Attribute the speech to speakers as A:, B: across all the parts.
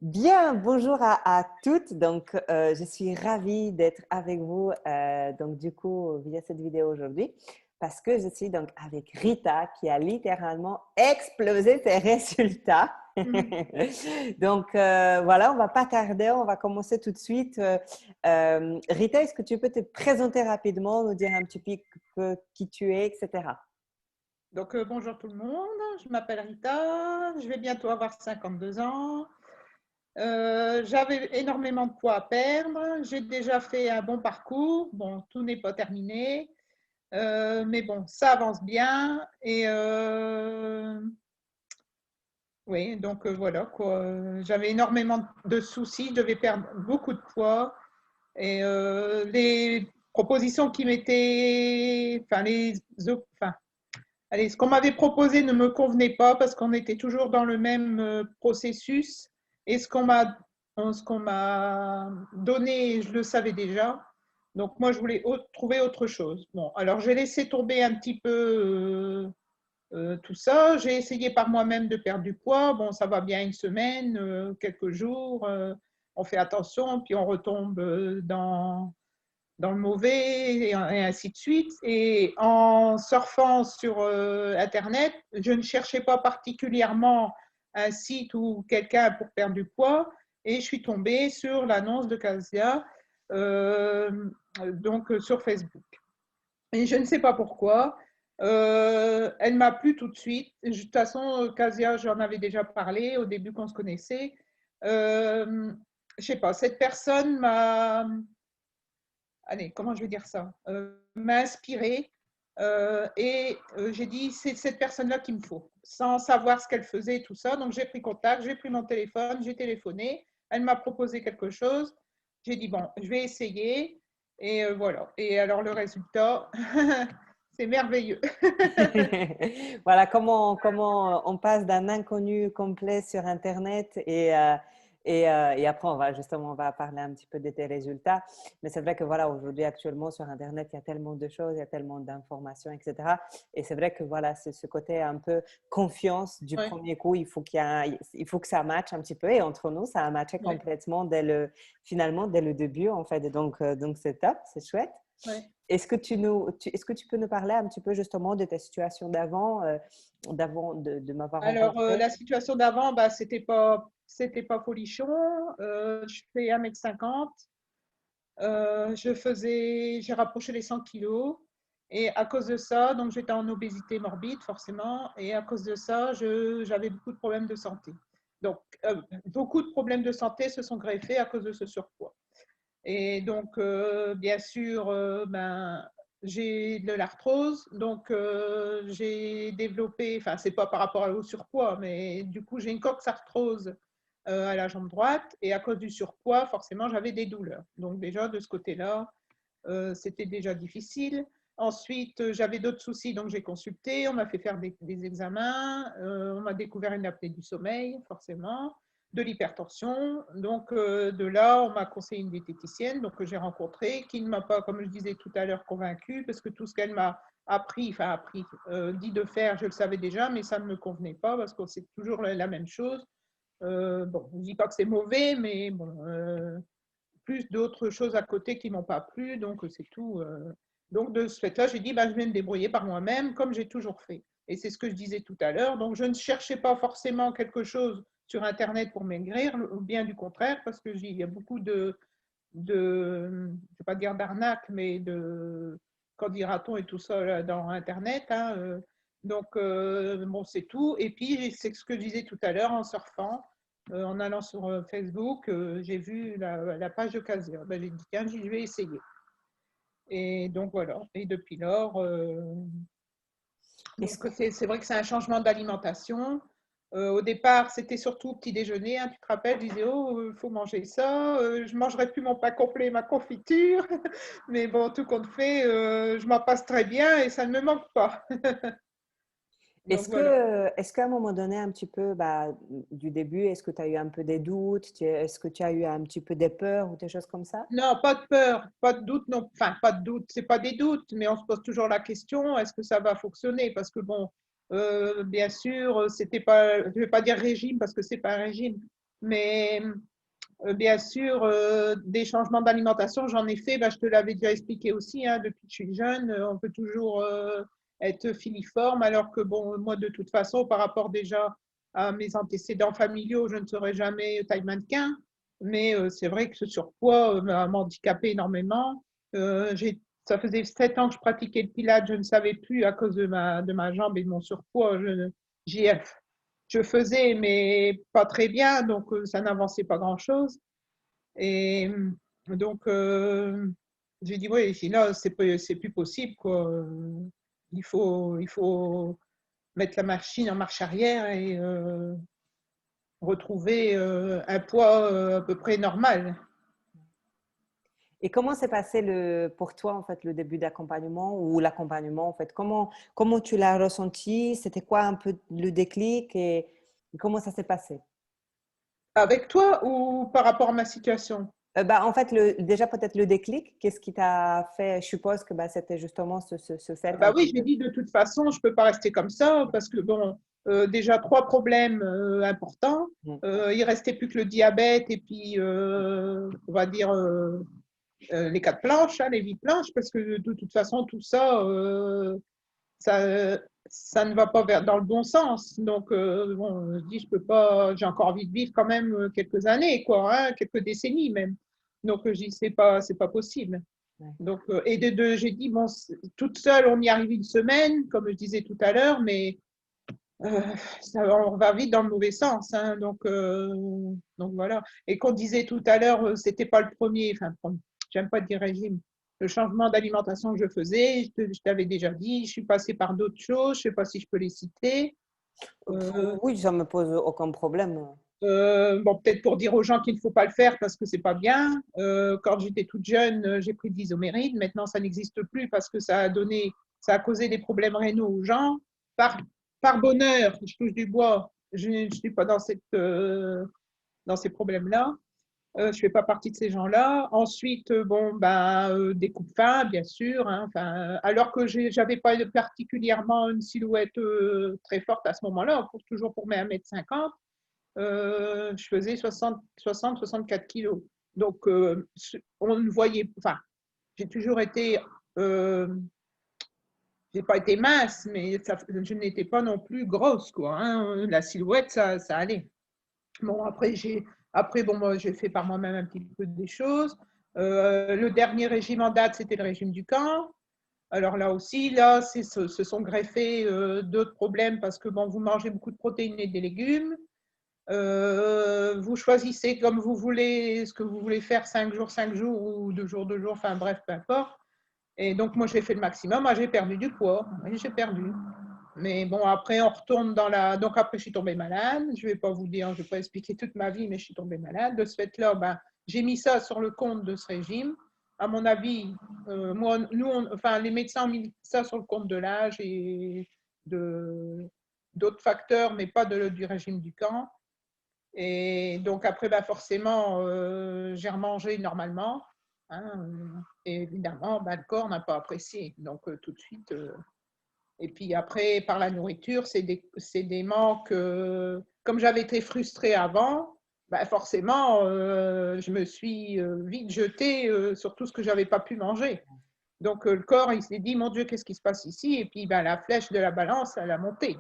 A: Bien, bonjour à toutes. Donc, je suis ravie d'être avec vous, donc du coup, via cette vidéo aujourd'hui, parce que je suis donc avec Rita qui a littéralement explosé ses résultats.
B: Mmh.
A: Donc, voilà, on va pas tarder, on va commencer tout de suite. Rita, est-ce que tu peux te présenter rapidement, nous dire un petit peu qui tu es, etc.
B: Donc, bonjour tout le monde, je m'appelle Rita, je vais bientôt avoir 52 ans. J'avais énormément de poids à perdre, j'ai déjà fait un bon parcours. Bon, tout n'est pas terminé, mais bon, ça avance bien et oui, donc voilà quoi, j'avais énormément de soucis, je devais perdre beaucoup de poids et les propositions qui m'étaient enfin enfin allez, ce qu'on m'avait proposé ne me convenait pas parce qu'on était toujours dans le même processus et ce qu'on m'a donné, je le savais déjà. Donc moi, je voulais trouver autre chose. Bon, alors j'ai laissé tomber un petit peu tout ça. J'ai essayé par moi-même de perdre du poids. Bon, ça va bien une semaine, quelques jours. On fait attention, puis on retombe dans le mauvais et ainsi de suite. Et en surfant sur Internet, je ne cherchais pas particulièrement un site ou quelqu'un pour perdre du poids et je suis tombée sur l'annonce de Casia donc sur Facebook. Et je ne sais pas pourquoi. Elle m'a plu tout de suite. De toute façon, Casia, j'en avais déjà parlé au début qu'on se connaissait. Je sais pas, cette personne m'a, allez, comment je vais dire ça, m'a inspirée et j'ai dit, c'est cette personne-là qu'il me faut, sans savoir ce qu'elle faisait et tout ça. Donc j'ai pris contact, j'ai pris mon téléphone, j'ai téléphoné, elle m'a proposé quelque chose. J'ai dit, bon, je vais essayer et voilà. Et alors le résultat, c'est merveilleux.
A: Voilà comment on passe d'un inconnu complet sur Internet et après on va parler un petit peu de tes résultats. Mais c'est vrai que voilà, aujourd'hui, actuellement, sur Internet, il y a tellement de choses, il y a tellement d'informations, etc. Et c'est vrai que voilà, c'est ce côté un peu confiance du
B: Ouais,
A: premier coup. Il faut que ça matche un petit peu. Et entre nous, ça a matché
B: ouais,
A: complètement finalement, dès le début, en fait. Donc c'est top, c'est chouette.
B: ouais.
A: Est-ce que tu peux nous parler un petit peu justement de ta situation d'avant de m'avoir
B: Alors,
A: rencontré?
B: la situation d'avant, bah, c'était pas folichon. Je fais 1,50 m. J'ai rapproché les 100 kilos et à cause de ça, donc j'étais en obésité morbide forcément et à cause de ça, j'avais beaucoup de problèmes de santé. Donc, beaucoup de problèmes de santé se sont greffés à cause de ce surpoids. Et donc, bien sûr, ben, j'ai de l'arthrose, donc j'ai développé, enfin, c'est pas par rapport au surpoids, mais du coup, j'ai une coxarthrose à la jambe droite et à cause du surpoids, forcément, j'avais des douleurs. Donc, déjà, de ce côté-là, c'était déjà difficile. Ensuite, j'avais d'autres soucis, donc j'ai consulté, on m'a fait faire des examens, on m'a découvert une apnée du sommeil, forcément, de l'hypertension. Donc, de là, on m'a conseillé une diététicienne donc, que j'ai rencontrée, qui ne m'a pas, comme je disais tout à l'heure, convaincue, parce que tout ce qu'elle m'a dit de faire, je le savais déjà, mais ça ne me convenait pas, parce que c'est toujours la même chose. Bon, je ne dis pas que c'est mauvais, mais bon, plus d'autres choses à côté qui m'ont pas plu, donc c'est tout. Donc de ce fait-là, j'ai dit, bah, je vais me débrouiller par moi-même, comme j'ai toujours fait. Et c'est ce que je disais tout à l'heure. Donc je ne cherchais pas forcément quelque chose sur Internet pour maigrir, ou bien du contraire, parce que il y a beaucoup je ne vais pas dire d'arnaque, mais de, qu'en dira-t-on et tout ça là, dans Internet. Hein, donc bon, c'est tout. Et puis c'est ce que je disais tout à l'heure en surfant. En allant sur Facebook, j'ai vu la page de Casia. Ben, j'ai dit, tiens, je vais essayer. Et donc voilà. Et depuis lors,
A: Est-ce
B: donc c'est vrai que c'est un changement d'alimentation. Au départ, c'était surtout au petit déjeuner. Hein, tu te rappelles, je disais, oh, il faut manger ça. Je ne mangerai plus mon pain complet et ma confiture. Mais bon, tout compte fait, je m'en passe très bien et ça ne me manque pas. Donc voilà.
A: est-ce qu'à un moment donné, un petit peu du début, est-ce que tu as eu un peu des doutes? Est-ce que tu as eu un petit peu des peurs ou des choses comme ça?
B: Non, pas de peur, pas de doute, non. Enfin, pas de doute, c'est pas des doutes, mais on se pose toujours la question, est-ce que ça va fonctionner? Parce que bon, bien sûr, c'était pas, je vais pas dire régime parce que c'est pas un régime, Mais bien sûr, des changements d'alimentation, j'en ai fait, je te l'avais déjà expliqué aussi, hein, depuis que je suis jeune, on peut toujours être filiforme, alors que bon, moi de toute façon, par rapport déjà à mes antécédents familiaux, je ne serai jamais taille mannequin, mais c'est vrai que ce surpoids m'a handicapé énormément. Ça faisait 7 ans que je pratiquais le pilates, je ne savais plus à cause de ma jambe et de mon surpoids, j'y je faisais, mais pas très bien, donc ça n'avançait pas grand-chose. Et donc, j'ai dit, oui, là, c'est plus possible, quoi. Il faut mettre la machine en marche arrière et retrouver un poids à peu près normal.
A: Et comment s'est passé pour toi, en fait, le début d'accompagnement ou l'accompagnement, en fait? Comment tu l'as ressenti? C'était quoi un peu le déclic et comment ça s'est passé?
B: Avec toi ou par rapport à ma situation?
A: En fait, déjà peut-être le déclic, qu'est-ce qui t'a fait? Je suppose que c'était justement ce fait un
B: Oui,
A: petit
B: je lui
A: peu.
B: ai dit de toute façon, je ne peux pas rester comme ça parce que, bon, déjà 3 problèmes importants.
A: Mm.
B: Il restait plus que le diabète et puis, on va dire, les 4 planches, hein, les 8 planches, parce que de toute façon, tout ça, ça ne va pas dans le bon sens. Donc, bon, je dis, je peux pas, j'ai encore envie de vivre quand même quelques années, quoi, hein, quelques décennies même. Donc, je dis, c'est pas possible.
A: Ouais.
B: Donc, j'ai dit, bon, toute seule, on y arrive une semaine, comme je disais tout à l'heure, mais euh, on va vite dans le mauvais sens. Hein, donc voilà. Et qu'on disait tout à l'heure, c'était pas le premier, enfin, j'aime pas dire régime, le changement d'alimentation que je faisais, je t'avais déjà dit, je suis passée par d'autres choses, je sais pas si je peux les citer.
A: Oui, ça me pose aucun problème.
B: Bon, peut-être pour dire aux gens qu'il ne faut pas le faire parce que c'est pas bien. Quand j'étais toute jeune, j'ai pris de l'isoméride. Maintenant, ça n'existe plus parce que ça a causé des problèmes rénaux aux gens. Par bonheur, je touche du bois, je ne suis pas dans ces problèmes-là. Je ne fais pas partie de ces gens-là. Ensuite, bon, des coups de faim, bien sûr. Hein, alors que j'avais pas particulièrement une silhouette très forte à ce moment-là, toujours pour mes 1,50 m. Je faisais 64 kilos. Donc, on ne voyait, enfin, j'ai toujours été, j'ai pas été mince, mais je n'étais pas non plus grosse, quoi. Hein. La silhouette, ça allait. Bon, après, bon, moi, j'ai fait par moi-même un petit peu des choses. Le dernier régime en date, c'était le régime du camp. Alors là aussi, là, se sont greffés d'autres problèmes parce que bon, vous mangez beaucoup de protéines et des légumes. Vous choisissez comme vous voulez ce que vous voulez faire 5 jours ou 2 jours, enfin bref, peu importe. Et donc, moi, j'ai fait le maximum. Moi, j'ai perdu du poids. Oui, j'ai perdu. Mais bon, après, on retourne dans la. Donc, après, je suis tombée malade. Je ne vais pas vous dire, je ne vais pas expliquer toute ma vie, mais je suis tombée malade. De ce fait-là, j'ai mis ça sur le compte de ce régime. À mon avis, enfin, les médecins ont mis ça sur le compte de l'âge et d'autres facteurs, mais pas du régime du camp. Et donc après, forcément, j'ai remangé normalement. Hein, et évidemment, le corps n'a pas apprécié. Donc tout de suite. Et puis après, par la nourriture, c'est des manques. Comme j'avais été frustrée avant, forcément, je me suis vite jetée sur tout ce que j'avais pas pu manger. Donc le corps, il s'est dit, mon Dieu, qu'est-ce qui se passe ici? Et puis la flèche de la balance, elle a monté.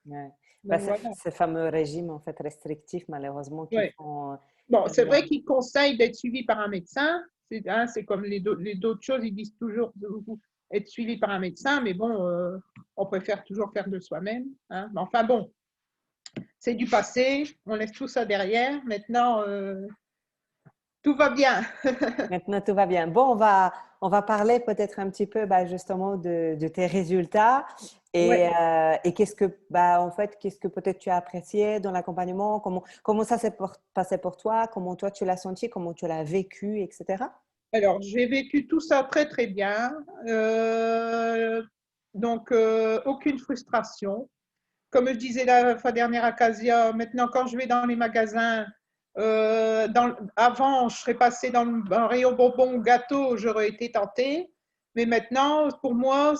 A: Ouais.
B: Donc
A: Ces,
B: voilà.
A: ces fameux régimes en fait restrictifs, malheureusement, qui
B: Ouais.
A: font
B: Bon, c'est vrai
A: énormément.
B: qu'ils conseillent d'être suivi par un médecin. C'est comme les d'autres choses, ils disent toujours être suivi par un médecin, mais bon, on préfère toujours faire de soi-même. Hein. Mais enfin bon, c'est du passé, on laisse tout ça derrière. Maintenant, tout va bien.
A: Maintenant, tout va bien. Bon, on va parler peut-être un petit peu justement de tes résultats
B: Ouais.
A: et en fait, qu'est-ce que peut-être tu as apprécié dans l'accompagnement, comment ça s'est passé pour toi, comment toi tu l'as senti, comment tu l'as vécu, etc.
B: Alors, j'ai vécu tout ça très très bien. Donc, aucune frustration. Comme je disais la fois dernière à Casia, maintenant quand je vais dans les magasins, avant je serais passée dans un rayon bonbons ou gâteaux, j'aurais été tentée. Mais maintenant, pour moi,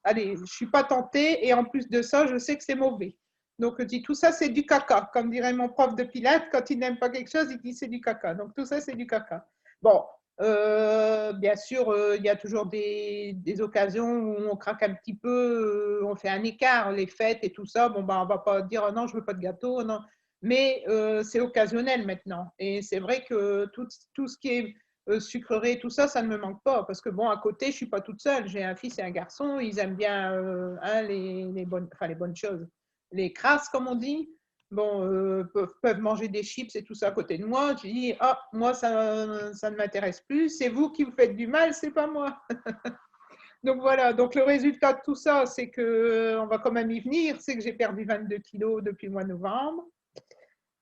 B: allez, je ne suis pas tentée et en plus de ça, je sais que c'est mauvais. Donc, je dis tout ça, c'est du caca. Comme dirait mon prof de pilates, quand il n'aime pas quelque chose, il dit c'est du caca. Donc, tout ça, c'est du caca. Bon, bien sûr, il y a toujours des occasions où on craque un petit peu, on fait un écart, les fêtes et tout ça. Bon, ben, on ne va pas dire non, je ne veux pas de gâteau. Non. Mais c'est occasionnel maintenant. Et c'est vrai que tout ce qui est sucrerie, tout ça, ça ne me manque pas. Parce que bon, à côté, je ne suis pas toute seule. J'ai un fils et un garçon. Ils aiment bien les bonnes choses. Les crasses, comme on dit. Bon, peuvent manger des chips et tout ça à côté de moi. Je dis, ah, moi, ça ne m'intéresse plus. C'est vous qui vous faites du mal, c'est pas moi. Donc voilà, donc le résultat de tout ça, c'est que on va quand même y venir, c'est que j'ai perdu 22 kilos depuis le mois de novembre.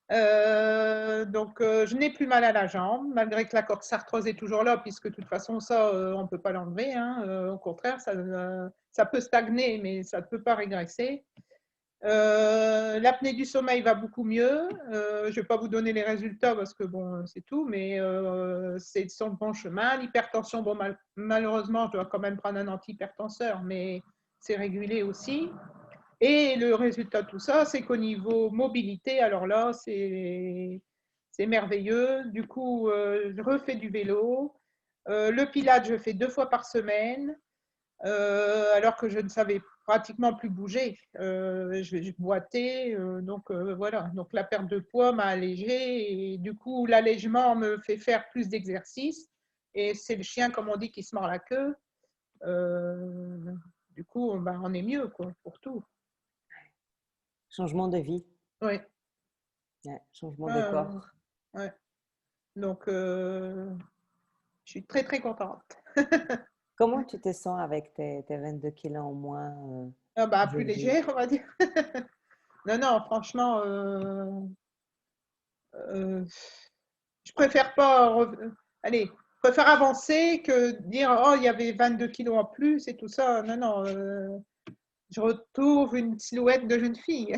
B: Donc, je n'ai plus mal à la jambe, malgré que la sarthrose est toujours là, puisque de toute façon, ça, on ne peut pas l'enlever. Hein. Au contraire, ça peut stagner, mais ça ne peut pas régresser. L'apnée du sommeil va beaucoup mieux. Je ne vais pas vous donner les résultats parce que bon, c'est tout, mais c'est sur le bon chemin. L'hypertension, bon, malheureusement, je dois quand même prendre un antihypertenseur, mais c'est régulé aussi. Et le résultat de tout ça, c'est qu'au niveau mobilité, alors là, c'est merveilleux. Du coup, je refais du vélo. Le pilates, je fais 2 fois par semaine. Alors que je ne savais pratiquement plus bouger. Je boitais, donc voilà. Donc la perte de poids m'a allégée et du coup l'allègement me fait faire plus d'exercices et c'est le chien, comme on dit, qui se mord la queue. Du coup, ben, on est mieux quoi, pour tout.
A: Changement de vie,
B: Oui.
A: changement de corps.
B: Ouais. Donc, je suis très, très contente.
A: Comment tu te sens avec tes 22 kilos en moins
B: Ah bah, plus
A: aujourd'hui?
B: légère, on va dire. Non, non, franchement, je préfère pas. Allez, je préfère avancer que dire oh, il y avait 22 kilos en plus et tout ça. Non, non, je retrouve une silhouette de jeune fille.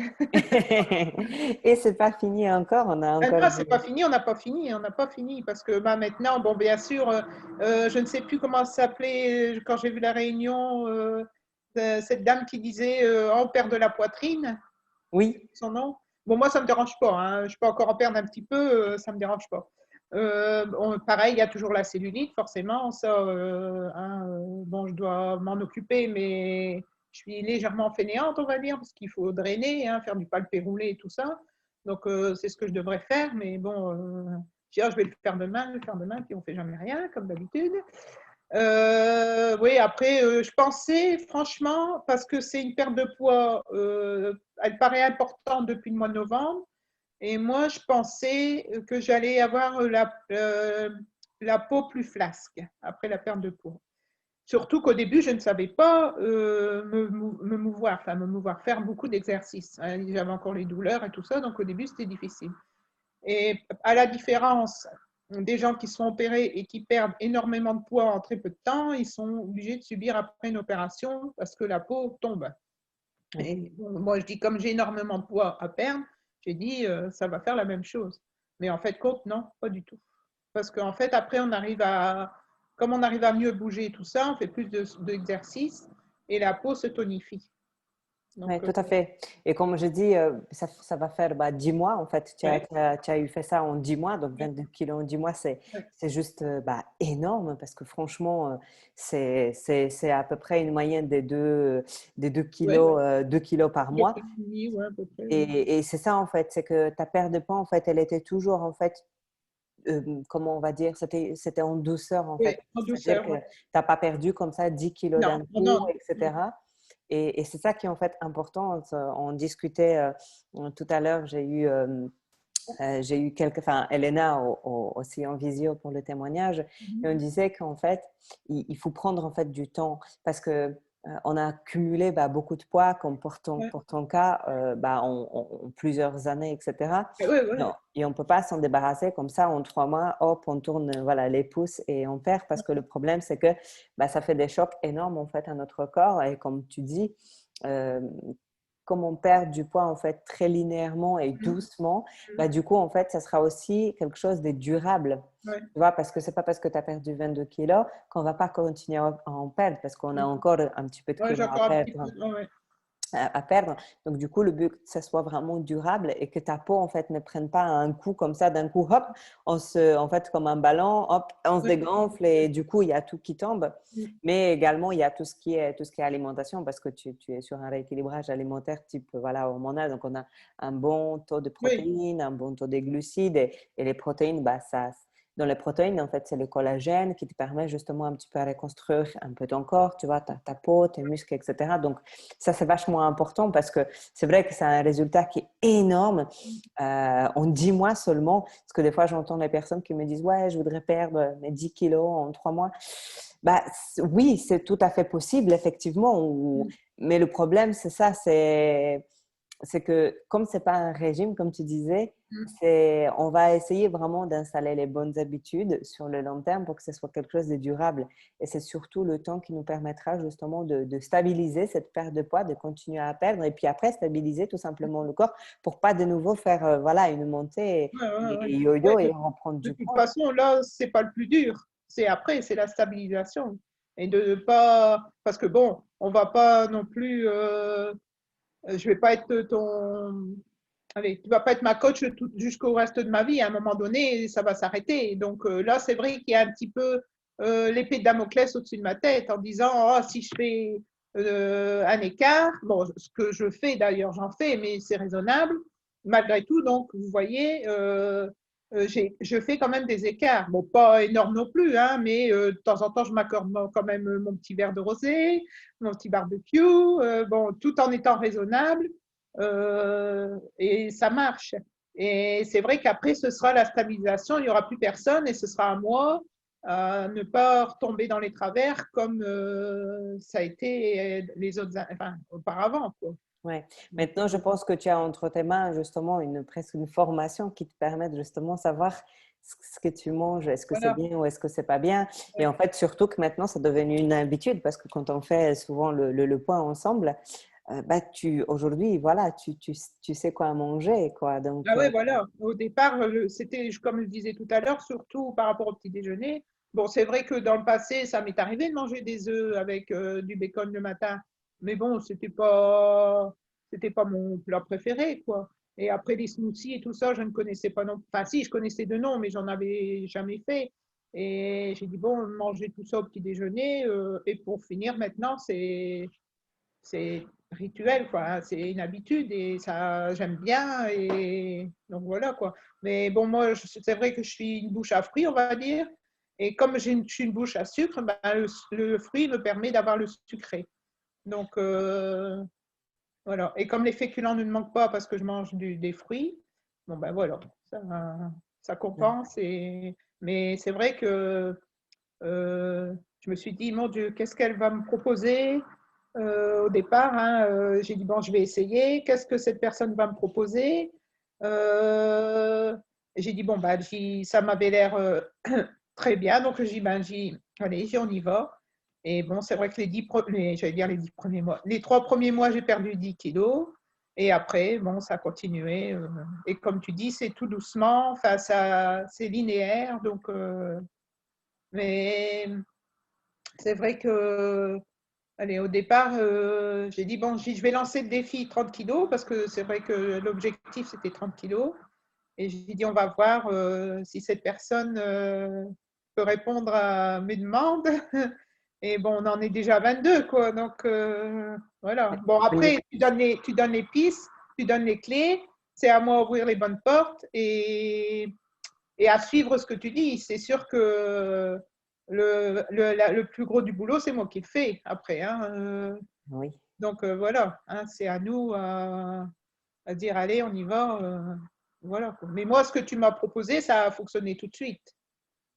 A: Et c'est pas fini encore, on a encore
B: Non, c'est
A: du...
B: pas fini, on n'a pas fini, on n'a pas fini parce que bah, maintenant, bon, bien sûr, je ne sais plus comment ça s'appelait quand j'ai vu la réunion, cette dame qui disait on perd de la poitrine,
A: Oui,
B: son nom. Bon, moi, ça me dérange pas, hein. Je peux encore en perdre un petit peu, ça me dérange pas. Pareil, il y a toujours la cellulite, forcément, ça, hein, bon, je dois m'en occuper, mais je suis légèrement fainéante, on va dire, parce qu'il faut drainer, hein, faire du palpé roulé et tout ça. Donc, c'est ce que je devrais faire, mais bon, je vais le faire demain, puis on fait jamais rien, comme d'habitude. Oui, après, je pensais, franchement, parce que c'est une perte de poids, elle paraît importante depuis le mois de novembre, et moi, je pensais que j'allais avoir la peau plus flasque après la perte de poids. Surtout qu'au début, je ne savais pas me mouvoir, enfin me mouvoir, faire beaucoup d'exercices. Hein. J'avais encore les douleurs et tout ça, donc au début, c'était difficile. Et à la différence des gens qui sont opérés et qui perdent énormément de poids en très peu de temps, ils sont obligés de subir après une opération parce que la peau tombe. Et bon, moi, je dis, comme j'ai énormément de poids à perdre, j'ai dit, ça va faire la même chose. Mais en fait, compte, non, pas du tout. Parce qu'en fait, après, comme on arrive à mieux bouger et tout ça, on fait plus d'exercices et la peau se tonifie.
A: oui,
B: Donc,
A: tout à fait. Et comme je dis, ça va faire 10 mois, en fait.
B: ouais,
A: Tu as eu fait ça en 10 mois, donc
B: ouais,
A: 22 kilos en 10 mois, c'est
B: ouais.
A: juste énorme parce que franchement, c'est à peu près une moyenne des 2
B: Ouais,
A: kilos, 2 kilos par mois.
B: ouais, à peu près. Ouais.
A: Et c'est ça, en fait, c'est que ta perte de poids, en fait, elle était toujours, en fait, comment on va dire, c'était en douceur, en
B: Oui,
A: fait.
B: en
A: C'est-à-dire
B: douceur,
A: que
B: ouais.
A: tu n'as pas perdu comme ça 10 kilos
B: Non,
A: d'un
B: non,
A: coup,
B: non.
A: etc. Et c'est ça qui est en fait important. On discutait tout à l'heure, j'ai eu quelques, enfin, Elena aussi en visio pour le témoignage, et on disait qu'en fait, il faut prendre en fait du temps parce que on a cumulé beaucoup de poids, comme
B: Ouais.
A: pour ton cas, en plusieurs années, etc.
B: Ouais, ouais.
A: Non, et on ne peut pas s'en débarrasser comme ça en 3 mois, hop, on tourne voilà, les pouces et on perd parce que le problème, c'est que ça fait des chocs énormes en fait à notre corps et comme tu dis, euh, comme on perd du poids en fait très linéairement et doucement, du coup en fait ça sera aussi quelque chose de durable.
B: Ouais.
A: Tu vois, parce que c'est pas parce que tu as perdu 22 kilos qu'on va pas continuer à en perdre parce qu'on a encore un petit peu de
B: Ouais, j'ai
A: kilos à
B: encore un petit
A: perdre.
B: peu. Ouais, ouais.
A: à perdre. Donc, du coup, le but, que ça soit vraiment durable et que ta peau, en fait, ne prenne pas un coup comme ça, d'un coup, hop, en fait, comme un ballon, hop, on se
B: Oui.
A: dégonfle et du coup, il y a tout qui tombe.
B: Mm.
A: Mais également, il y a tout ce qui est alimentation parce que tu es sur un rééquilibrage alimentaire type, voilà, hormonal. Donc, on a un bon taux de
B: Oui.
A: protéines, un bon taux de glucides et les protéines, bah, dans les protéines, en fait, c'est le collagène qui te permet justement un petit peu à reconstruire un peu ton corps, tu vois, ta peau, tes muscles, etc. Donc, ça, c'est vachement important parce que c'est vrai que c'est un résultat qui est énorme en 10 mois seulement. Parce que des fois, j'entends des personnes qui me disent, ouais, je voudrais perdre mes 10 kilos en 3 mois. Bah, oui, c'est tout à fait possible, effectivement.
B: Mm.
A: Mais le problème, c'est ça, c'est que comme c'est pas un régime, comme tu disais,
B: Mm.
A: on va essayer vraiment d'installer les bonnes habitudes sur le long terme pour que ce soit quelque chose de durable. Et c'est surtout le temps qui nous permettra justement de stabiliser cette perte de poids, de continuer à perdre et puis après stabiliser tout simplement le corps pour pas de nouveau faire voilà, une montée
B: Ouais, ouais, ouais.
A: et
B: Ouais,
A: yo-yo et reprendre
B: de
A: du
B: toute
A: poids.
B: façon, là, c'est pas le plus dur. C'est après, c'est la stabilisation. Et de ne pas. Parce que bon, on va pas non plus. Je vais pas être ton. Allez, tu vas pas être ma coach jusqu'au reste de ma vie. À un moment donné, ça va s'arrêter. Donc là, c'est vrai qu'il y a un petit peu l'épée de Damoclès au-dessus de ma tête en disant oh, si je fais un écart, bon, ce que je fais d'ailleurs, j'en fais, mais c'est raisonnable. Malgré tout, donc, vous voyez, je fais quand même des écarts. Bon, pas énormes non plus, hein, mais de temps en temps, je m'accorde quand même mon petit verre de rosé, mon petit barbecue, bon, tout en étant raisonnable. Et ça marche. Et c'est vrai qu'après, ce sera la stabilisation, il n'y aura plus personne et ce sera à moi à ne pas retomber dans les travers comme ça a été les autres, enfin, auparavant, quoi.
A: Ouais.
B: Donc,
A: Maintenant, je pense que tu as entre tes mains justement presque une formation qui te permet de justement savoir ce que tu manges, est-ce que c'est
B: voilà.
A: bien ou est-ce que c'est pas bien. Et
B: Ouais.
A: en fait, surtout que maintenant, c'est devenu une habitude parce que quand on fait souvent le point ensemble, bah, aujourd'hui, voilà, tu sais quoi manger, quoi. Donc,
B: Ah ouais, voilà. Au départ, c'était, comme je disais tout à l'heure, surtout par rapport au petit déjeuner. Bon, c'est vrai que dans le passé, ça m'est arrivé de manger des œufs avec du bacon le matin, mais bon, c'était pas mon plat préféré, quoi. Et après les smoothies et tout ça, je ne connaissais pas non. Enfin, si, je connaissais de nom, mais j'en avais jamais fait. Et j'ai dit bon, manger tout ça au petit déjeuner. Et pour finir, maintenant, c'est rituel, quoi, hein. C'est une habitude et ça, j'aime bien. Et donc voilà, quoi. Mais bon, moi, c'est vrai que je suis une bouche à fruits, on va dire. Et comme je suis une bouche à sucre, ben, le fruit me permet d'avoir le sucré. Donc voilà. Et comme les féculents ne me manquent pas parce que je mange des fruits, bon ben voilà, ça compense. Mais c'est vrai que je me suis dit, mon Dieu, qu'est-ce qu'elle va me proposer au départ, hein, j'ai dit, bon, je vais essayer. Qu'est-ce que cette personne va me proposer j'ai dit, bon, bah, ça m'avait l'air très bien. Donc, j'ai dit, ben, allez, on y va. Et bon, c'est vrai que j'allais dire les 10 premiers mois. Les 3 premiers mois, j'ai perdu 10 kilos. Et après, bon, ça a continué. Et comme tu dis, c'est tout doucement. Enfin, c'est linéaire. Donc, mais c'est vrai que, allez, au départ, j'ai dit, bon, je vais lancer le défi 30 kilos parce que c'est vrai que l'objectif, c'était 30 kilos. Et j'ai dit, on va voir si cette personne peut répondre à mes demandes. Et bon, on en est déjà à 22, quoi. Donc, voilà. Bon, après, tu donnes les pistes, tu donnes les clés. C'est à moi d'ouvrir les bonnes portes et à suivre ce que tu dis. C'est sûr que le plus gros du boulot, c'est moi qui le fais après, hein.
A: oui.
B: Donc voilà, hein, c'est à nous à dire allez, on y va. Voilà. Mais moi, ce que tu m'as proposé, ça a fonctionné tout de suite.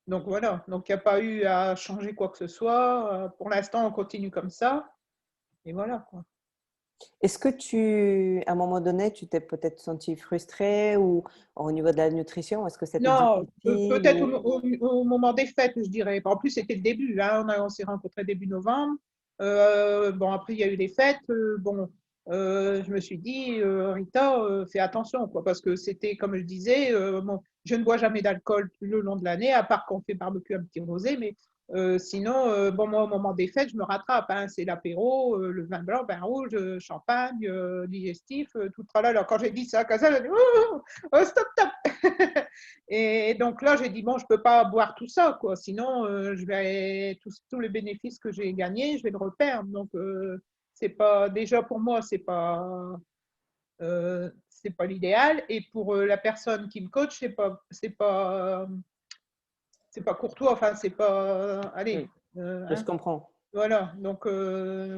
B: Donc voilà, donc il n'y a pas eu à changer quoi que ce soit. Pour l'instant, on continue comme ça. Et voilà, quoi.
A: Est-ce que à un moment donné, tu t'es peut-être senti frustré ou au niveau de la nutrition, est-ce que c'était
B: Non,
A: difficile
B: peut-être
A: ou...
B: au moment des fêtes, je dirais. En plus, c'était le début, hein. On s'est rencontrés début novembre. Bon, après, il y a eu les fêtes. Bon, je me suis dit, Rita, fais attention, quoi, parce que c'était, comme je disais, bon, je ne bois jamais d'alcool le long de l'année, à part qu'on fait barbecue un petit rosé, mais Sinon, bon, moi, au moment des fêtes, je me rattrape, hein. C'est l'apéro, le vin blanc, vin rouge, champagne, digestif, tout le tralala. Quand j'ai dit ça à Casa, elle a dit oh, oh, stop, stop. Et donc là, j'ai dit bon, je peux pas boire tout ça, quoi. Sinon, je vais tous les bénéfices que j'ai gagnés, je vais le reperdre. Donc, c'est pas déjà pour moi, c'est pas l'idéal. Et pour la personne qui me coach, c'est pas courtois. Enfin, c'est pas. Allez.
A: Oui, je
B: Hein.
A: comprends.
B: Voilà,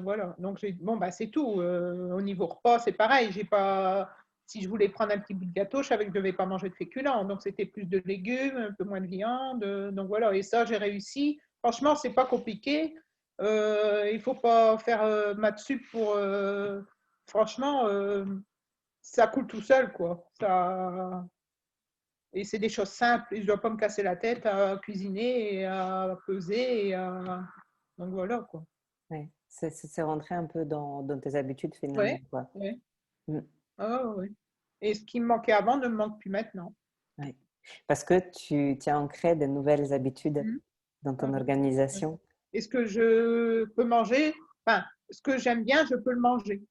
B: voilà. Donc bon, bah, c'est tout. Au niveau repas, c'est pareil. J'ai pas, si je voulais prendre un petit bout de gâteau, je savais que je ne devais pas manger de féculents. Donc c'était plus de légumes, un peu moins de viande. Donc voilà, et ça, j'ai réussi. Franchement, c'est pas compliqué. Il faut pas faire maths sup pour. Franchement, ça coule tout seul, quoi. Et c'est des choses simples. Je ne dois pas me casser la tête à cuisiner et à peser. Donc voilà, quoi.
A: Ouais. C'est rentrer un peu dans tes habitudes finalement,
B: Ouais,
A: quoi.
B: ouais.
A: Mm.
B: Ah ouais. Et ce qui me manquait avant ne me manque plus maintenant.
A: Ouais. Parce que tu as ancré de nouvelles habitudes
B: Mm.
A: dans
B: Ah
A: ton
B: ouais, ouais.
A: organisation.
B: Et ce que je peux manger, enfin, ce que j'aime bien, je peux le manger.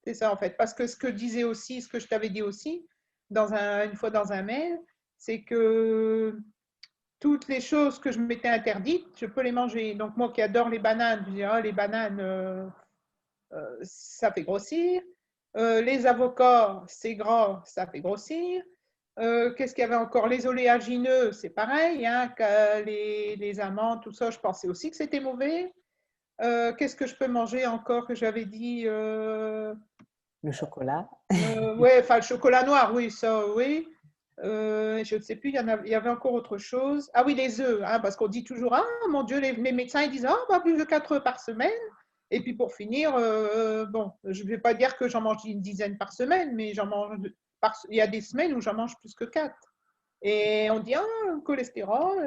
B: C'est ça en fait. Parce que ce que je disais aussi, ce que je t'avais dit aussi, une fois dans un mail, c'est que toutes les choses que je m'étais interdites, je peux les manger. Donc moi qui adore les bananes, je dis, ah, les bananes, ça fait grossir. Les avocats, c'est gras, ça fait grossir. Qu'est-ce qu'il y avait encore? Les oléagineux, c'est pareil, hein, les amandes, tout ça, je pensais aussi que c'était mauvais. Qu'est-ce que je peux manger encore que j'avais dit
A: Le chocolat.
B: ouais, enfin le chocolat noir, oui, ça, oui. Je ne sais plus, il y avait encore autre chose. Ah oui, les œufs, hein, parce qu'on dit toujours, ah mon Dieu, les médecins ils disent, ah bah, plus de 4 œufs par semaine. Et puis pour finir, bon, je ne vais pas dire que j'en mange une dizaine par semaine, mais il y a des semaines où j'en mange plus que 4. Et on dit, ah, le cholestérol,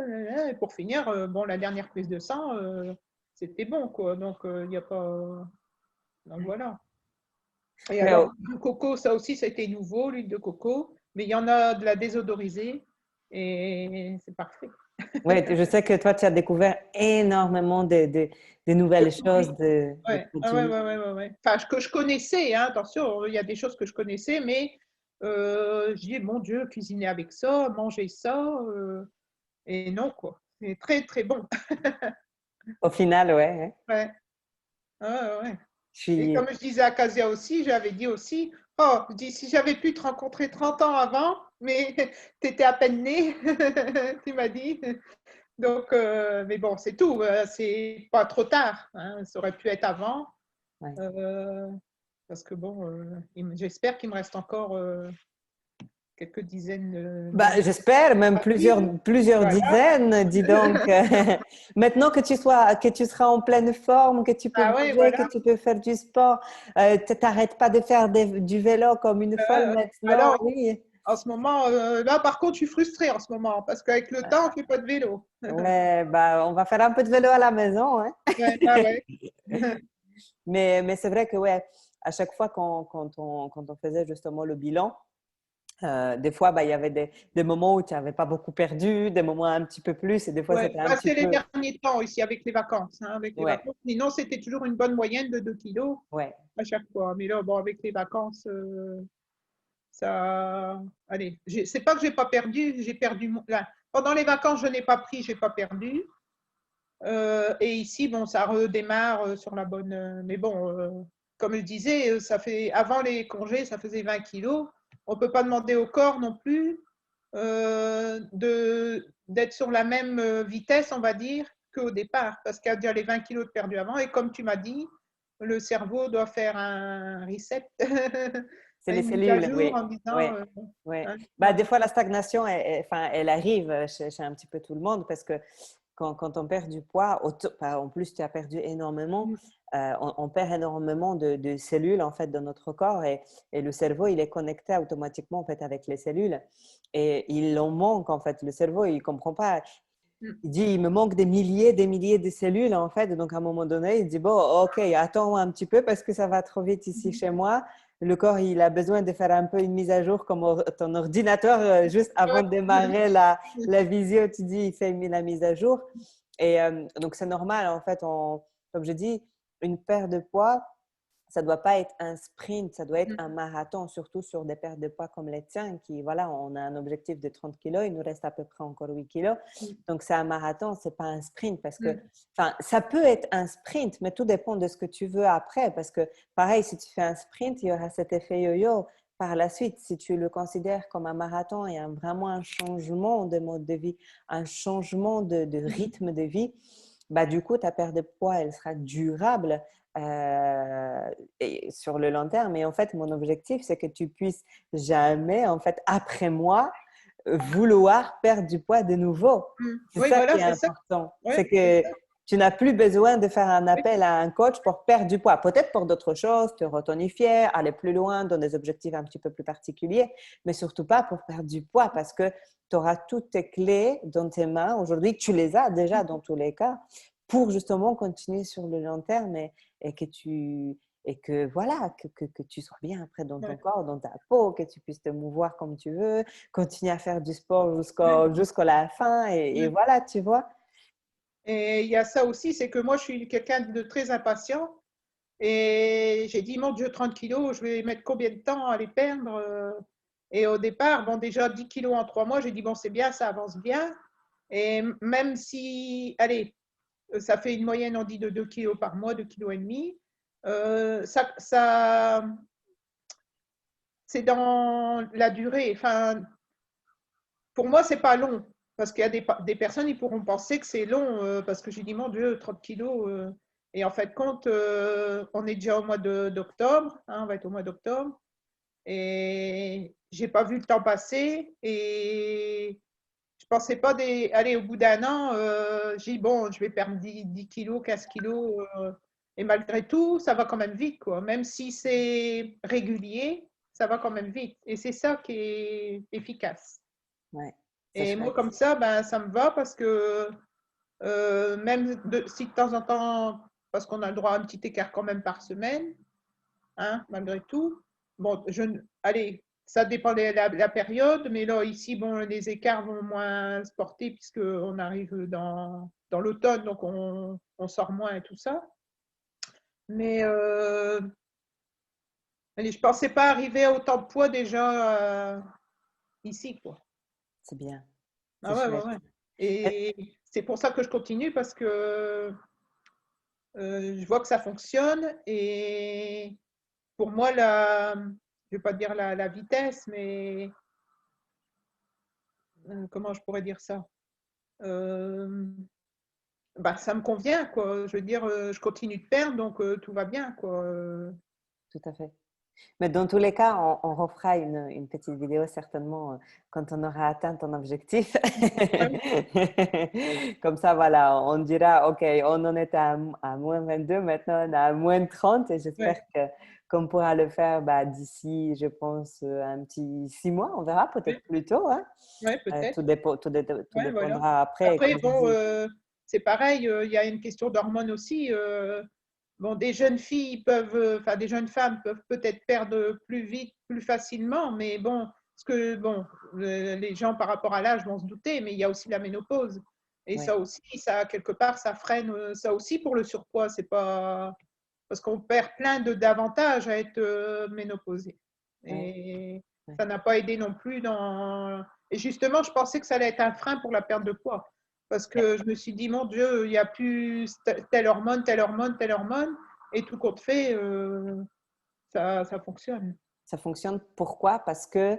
B: et pour finir, bon, la dernière prise de sang, c'était bon, quoi. Donc, il n'y a pas. Donc, voilà. Et
A: Ouais,
B: alors, du coco, ça aussi, ça a été nouveau, l'huile de coco, mais il y en a de la désodorisée et c'est parfait.
A: ouais, je sais que toi, tu as découvert énormément de
B: De
A: nouvelles choses,
B: produits.
A: de
B: Ouais. Ah ouais,
A: produits.
B: ouais, ouais, ouais, ouais. Enfin, que je connaissais, hein, attention, il y a des choses que je connaissais, mais je dis, mon Dieu, cuisiner avec ça, manger ça, et non, quoi. C'est très, très bon.
A: Au final, ouais,
B: Ouais. Ah, ouais.
A: je
B: Et
A: suis,
B: comme je disais à Casia aussi, j'avais dit aussi, oh, je dis, si j'avais pu te rencontrer 30 ans avant, mais tu étais à peine né, tu m'as dit. Donc, mais bon, c'est tout, c'est pas trop tard, hein, ça aurait pu être avant,
A: ouais.
B: euh, parce que bon, j'espère qu'il me reste encore quelques dizaines
A: Bah,
B: d'années
A: j'espère même
B: à vivre.
A: plusieurs
B: Voilà.
A: dizaines, dis donc. Maintenant que tu seras en pleine forme, que tu peux
B: Ah ouais,
A: bouger, que
B: voilà.
A: tu peux faire du sport, tu t'arrêtes pas de faire du vélo comme une folle maintenant,
B: Alors,
A: oui.
B: en ce moment, là, par contre, je suis frustrée en ce moment, parce qu'avec le temps, on ne fait pas de vélo.
A: Ouais, bah, on va faire un peu de vélo à la maison, hein.
B: Ouais, ah ouais.
A: Mais c'est vrai que, ouais, à chaque fois quand on faisait justement le bilan, des fois, bah, il y avait des moments où tu n'avais pas beaucoup perdu, des moments un petit peu plus, et des fois,
B: Ouais,
A: c'était un
B: bah,
A: petit
B: c'est les
A: peu…
B: derniers temps ici avec les vacances. Hein, avec les
A: Ouais,
B: vacances. Sinon, c'était toujours une bonne moyenne de 2 kilos
A: ouais,
B: à chaque fois. Mais là, bon, avec les vacances, ça. Allez, c'est pas que j'ai pas perdu, j'ai perdu. Là, pendant les vacances, je n'ai pas pris, j'ai pas perdu. Et ici, bon, ça redémarre sur la bonne. Mais bon, comme je disais, ça fait avant les congés, ça faisait 20 kilos. On peut pas demander au corps non plus d'être sur la même vitesse, on va dire, qu'au départ, parce qu'il y a déjà les 20 kilos de perdu avant. Et comme tu m'as dit, le cerveau doit faire un reset,
A: c'est les
B: une mise à
A: cellules,
B: jour
A: oui,
B: en disant,
A: oui, oui.
B: hein,
A: Bah, des fois, la stagnation, enfin, elle arrive chez un petit peu tout le monde parce que quand on perd du poids, bah, en plus, tu as perdu énormément, on perd énormément de cellules en fait dans notre corps et le cerveau, il est connecté automatiquement en fait avec les cellules et il en manque en fait. Le cerveau, il comprend pas. Il dit, il me manque des milliers de cellules en fait. Donc à un moment donné, il dit, bon, ok, attends un petit peu parce que ça va trop vite ici chez moi. Le corps, il a besoin de faire un peu une mise à jour comme ton ordinateur juste avant de démarrer la visio, tu dis, il fait la mise à jour. Et donc, c'est normal, en fait, comme je dis, une perte de poids, ça ne doit pas être un sprint, ça doit être un marathon, surtout sur des pertes de poids comme les tiens, qui, voilà, on a un objectif de 30 kilos, il nous reste à peu près encore 8 kilos. Donc, c'est un marathon, ce n'est pas un sprint parce que, enfin, ça peut être un sprint, mais tout dépend de ce que tu veux après. Parce que, pareil, si tu fais un sprint, il y aura cet effet yo-yo par la suite. Si tu le considères comme un marathon et vraiment un changement de mode de vie, un changement de rythme de vie, bah, du coup, ta perte de poids, elle sera durable. Et sur le long terme. Et en fait, mon objectif, c'est que tu puisses jamais, en fait, après moi, vouloir perdre du poids de nouveau. C'est
B: Oui,
A: ça qui
B: voilà,
A: est
B: c'est ça.
A: important.
B: Ouais,
A: C'est
B: c'est
A: que
B: ça.
A: tu n'as plus besoin de faire un
B: Oui,
A: appel à un coach pour perdre du poids. Peut-être pour d'autres choses, te retonifier, aller plus loin dans des objectifs un petit peu plus particuliers, mais surtout pas pour perdre du poids parce que tu auras toutes tes clés dans tes mains. Aujourd'hui, tu les as déjà dans tous les cas pour justement continuer sur le long terme et que voilà, que tu sois bien après dans ton
B: ouais.
A: corps, dans ta peau, que tu puisses te mouvoir comme tu veux, continuer à faire du sport
B: Ouais,
A: jusqu'à la fin et
B: ouais.
A: voilà, tu vois.
B: Et il y a ça aussi, c'est que moi, je suis quelqu'un de très impatient. Et j'ai dit, mon Dieu, 30 kilos, je vais mettre combien de temps à les perdre? Et au départ, bon, déjà 10 kilos en 3 mois, j'ai dit, bon, c'est bien, ça avance bien. Et même si, allez, ça fait une moyenne, on dit, de 2 kilos par mois, 2 kilos et demi, c'est dans la durée. Enfin, pour moi, c'est pas long. Parce qu'il y a des personnes, ils pourront penser que c'est long, parce que j'ai dit, mon Dieu, 30 kilos. Et en fait, compte, on est déjà au mois d'octobre, hein, on va être au mois d'octobre, et j'ai pas vu le temps passer. Et je pensais pas aller au bout d'un an, j'ai dit, bon, je vais perdre 10 kilos, 15 kilos. Et malgré tout, ça va quand même vite, quoi. Même si c'est régulier, ça va quand même vite. Et c'est ça qui est efficace.
A: Ouais, c'est
B: Et moi,
A: chouette.
B: comme ça, ben, ça me va parce que même si de temps en temps, parce qu'on a le droit à un petit écart quand même par semaine, hein, malgré tout. Bon, allez, ça dépend de la période, mais là, ici, bon, les écarts vont moins se porter puisqu'on arrive dans l'automne, donc on sort moins et tout ça. Mais allez, je ne pensais pas arriver à autant de poids déjà ici, quoi.
A: C'est bien, c'est
B: Ah ouais, ouais,
A: chouette.
B: ouais. Et c'est pour ça que je continue parce que je vois que ça fonctionne. Et pour moi, je ne vais pas dire la vitesse, mais comment je pourrais dire ça? Bah, ça me convient, quoi. Je veux dire, je continue de perdre, donc tout va bien, quoi.
A: Tout à fait. Mais dans tous les cas, on refera une petite vidéo certainement quand on aura atteint ton objectif.
B: Ouais,
A: Comme ça, voilà, on dira, OK, on en est à moins 22, maintenant on est à moins 30 et j'espère
B: ouais,
A: qu'on pourra le faire bah, d'ici, je pense, un petit 6 mois. On verra
B: ouais,
A: peut-être plus tôt. Hein.
B: ouais, peut-être.
A: Tout
B: Ouais, voilà.
A: dépendra après,
B: Après,
A: comme je
B: bon,
A: dis.
B: c'est pareil, il y a une question d'hormones aussi. Bon, des jeunes filles peuvent, enfin, des jeunes femmes peuvent peut-être perdre plus vite, plus facilement, mais bon, parce que, bon, les gens par rapport à l'âge vont se douter, mais il y a aussi la ménopause. Et
A: Oui,
B: ça aussi, ça, quelque part, ça freine, ça aussi pour le surpoids. C'est pas, parce qu'on perd plein d'avantages à être ménopausé.
A: oui,
B: Et
A: oui.
B: ça n'a pas aidé non plus dans. Et justement, je pensais que ça allait être un frein pour la perte de poids. Parce que je me suis dit, mon Dieu, il n'y a plus telle hormone, telle hormone, telle hormone. Et tout compte fait, ça fonctionne.
A: Ça fonctionne. Pourquoi? Parce que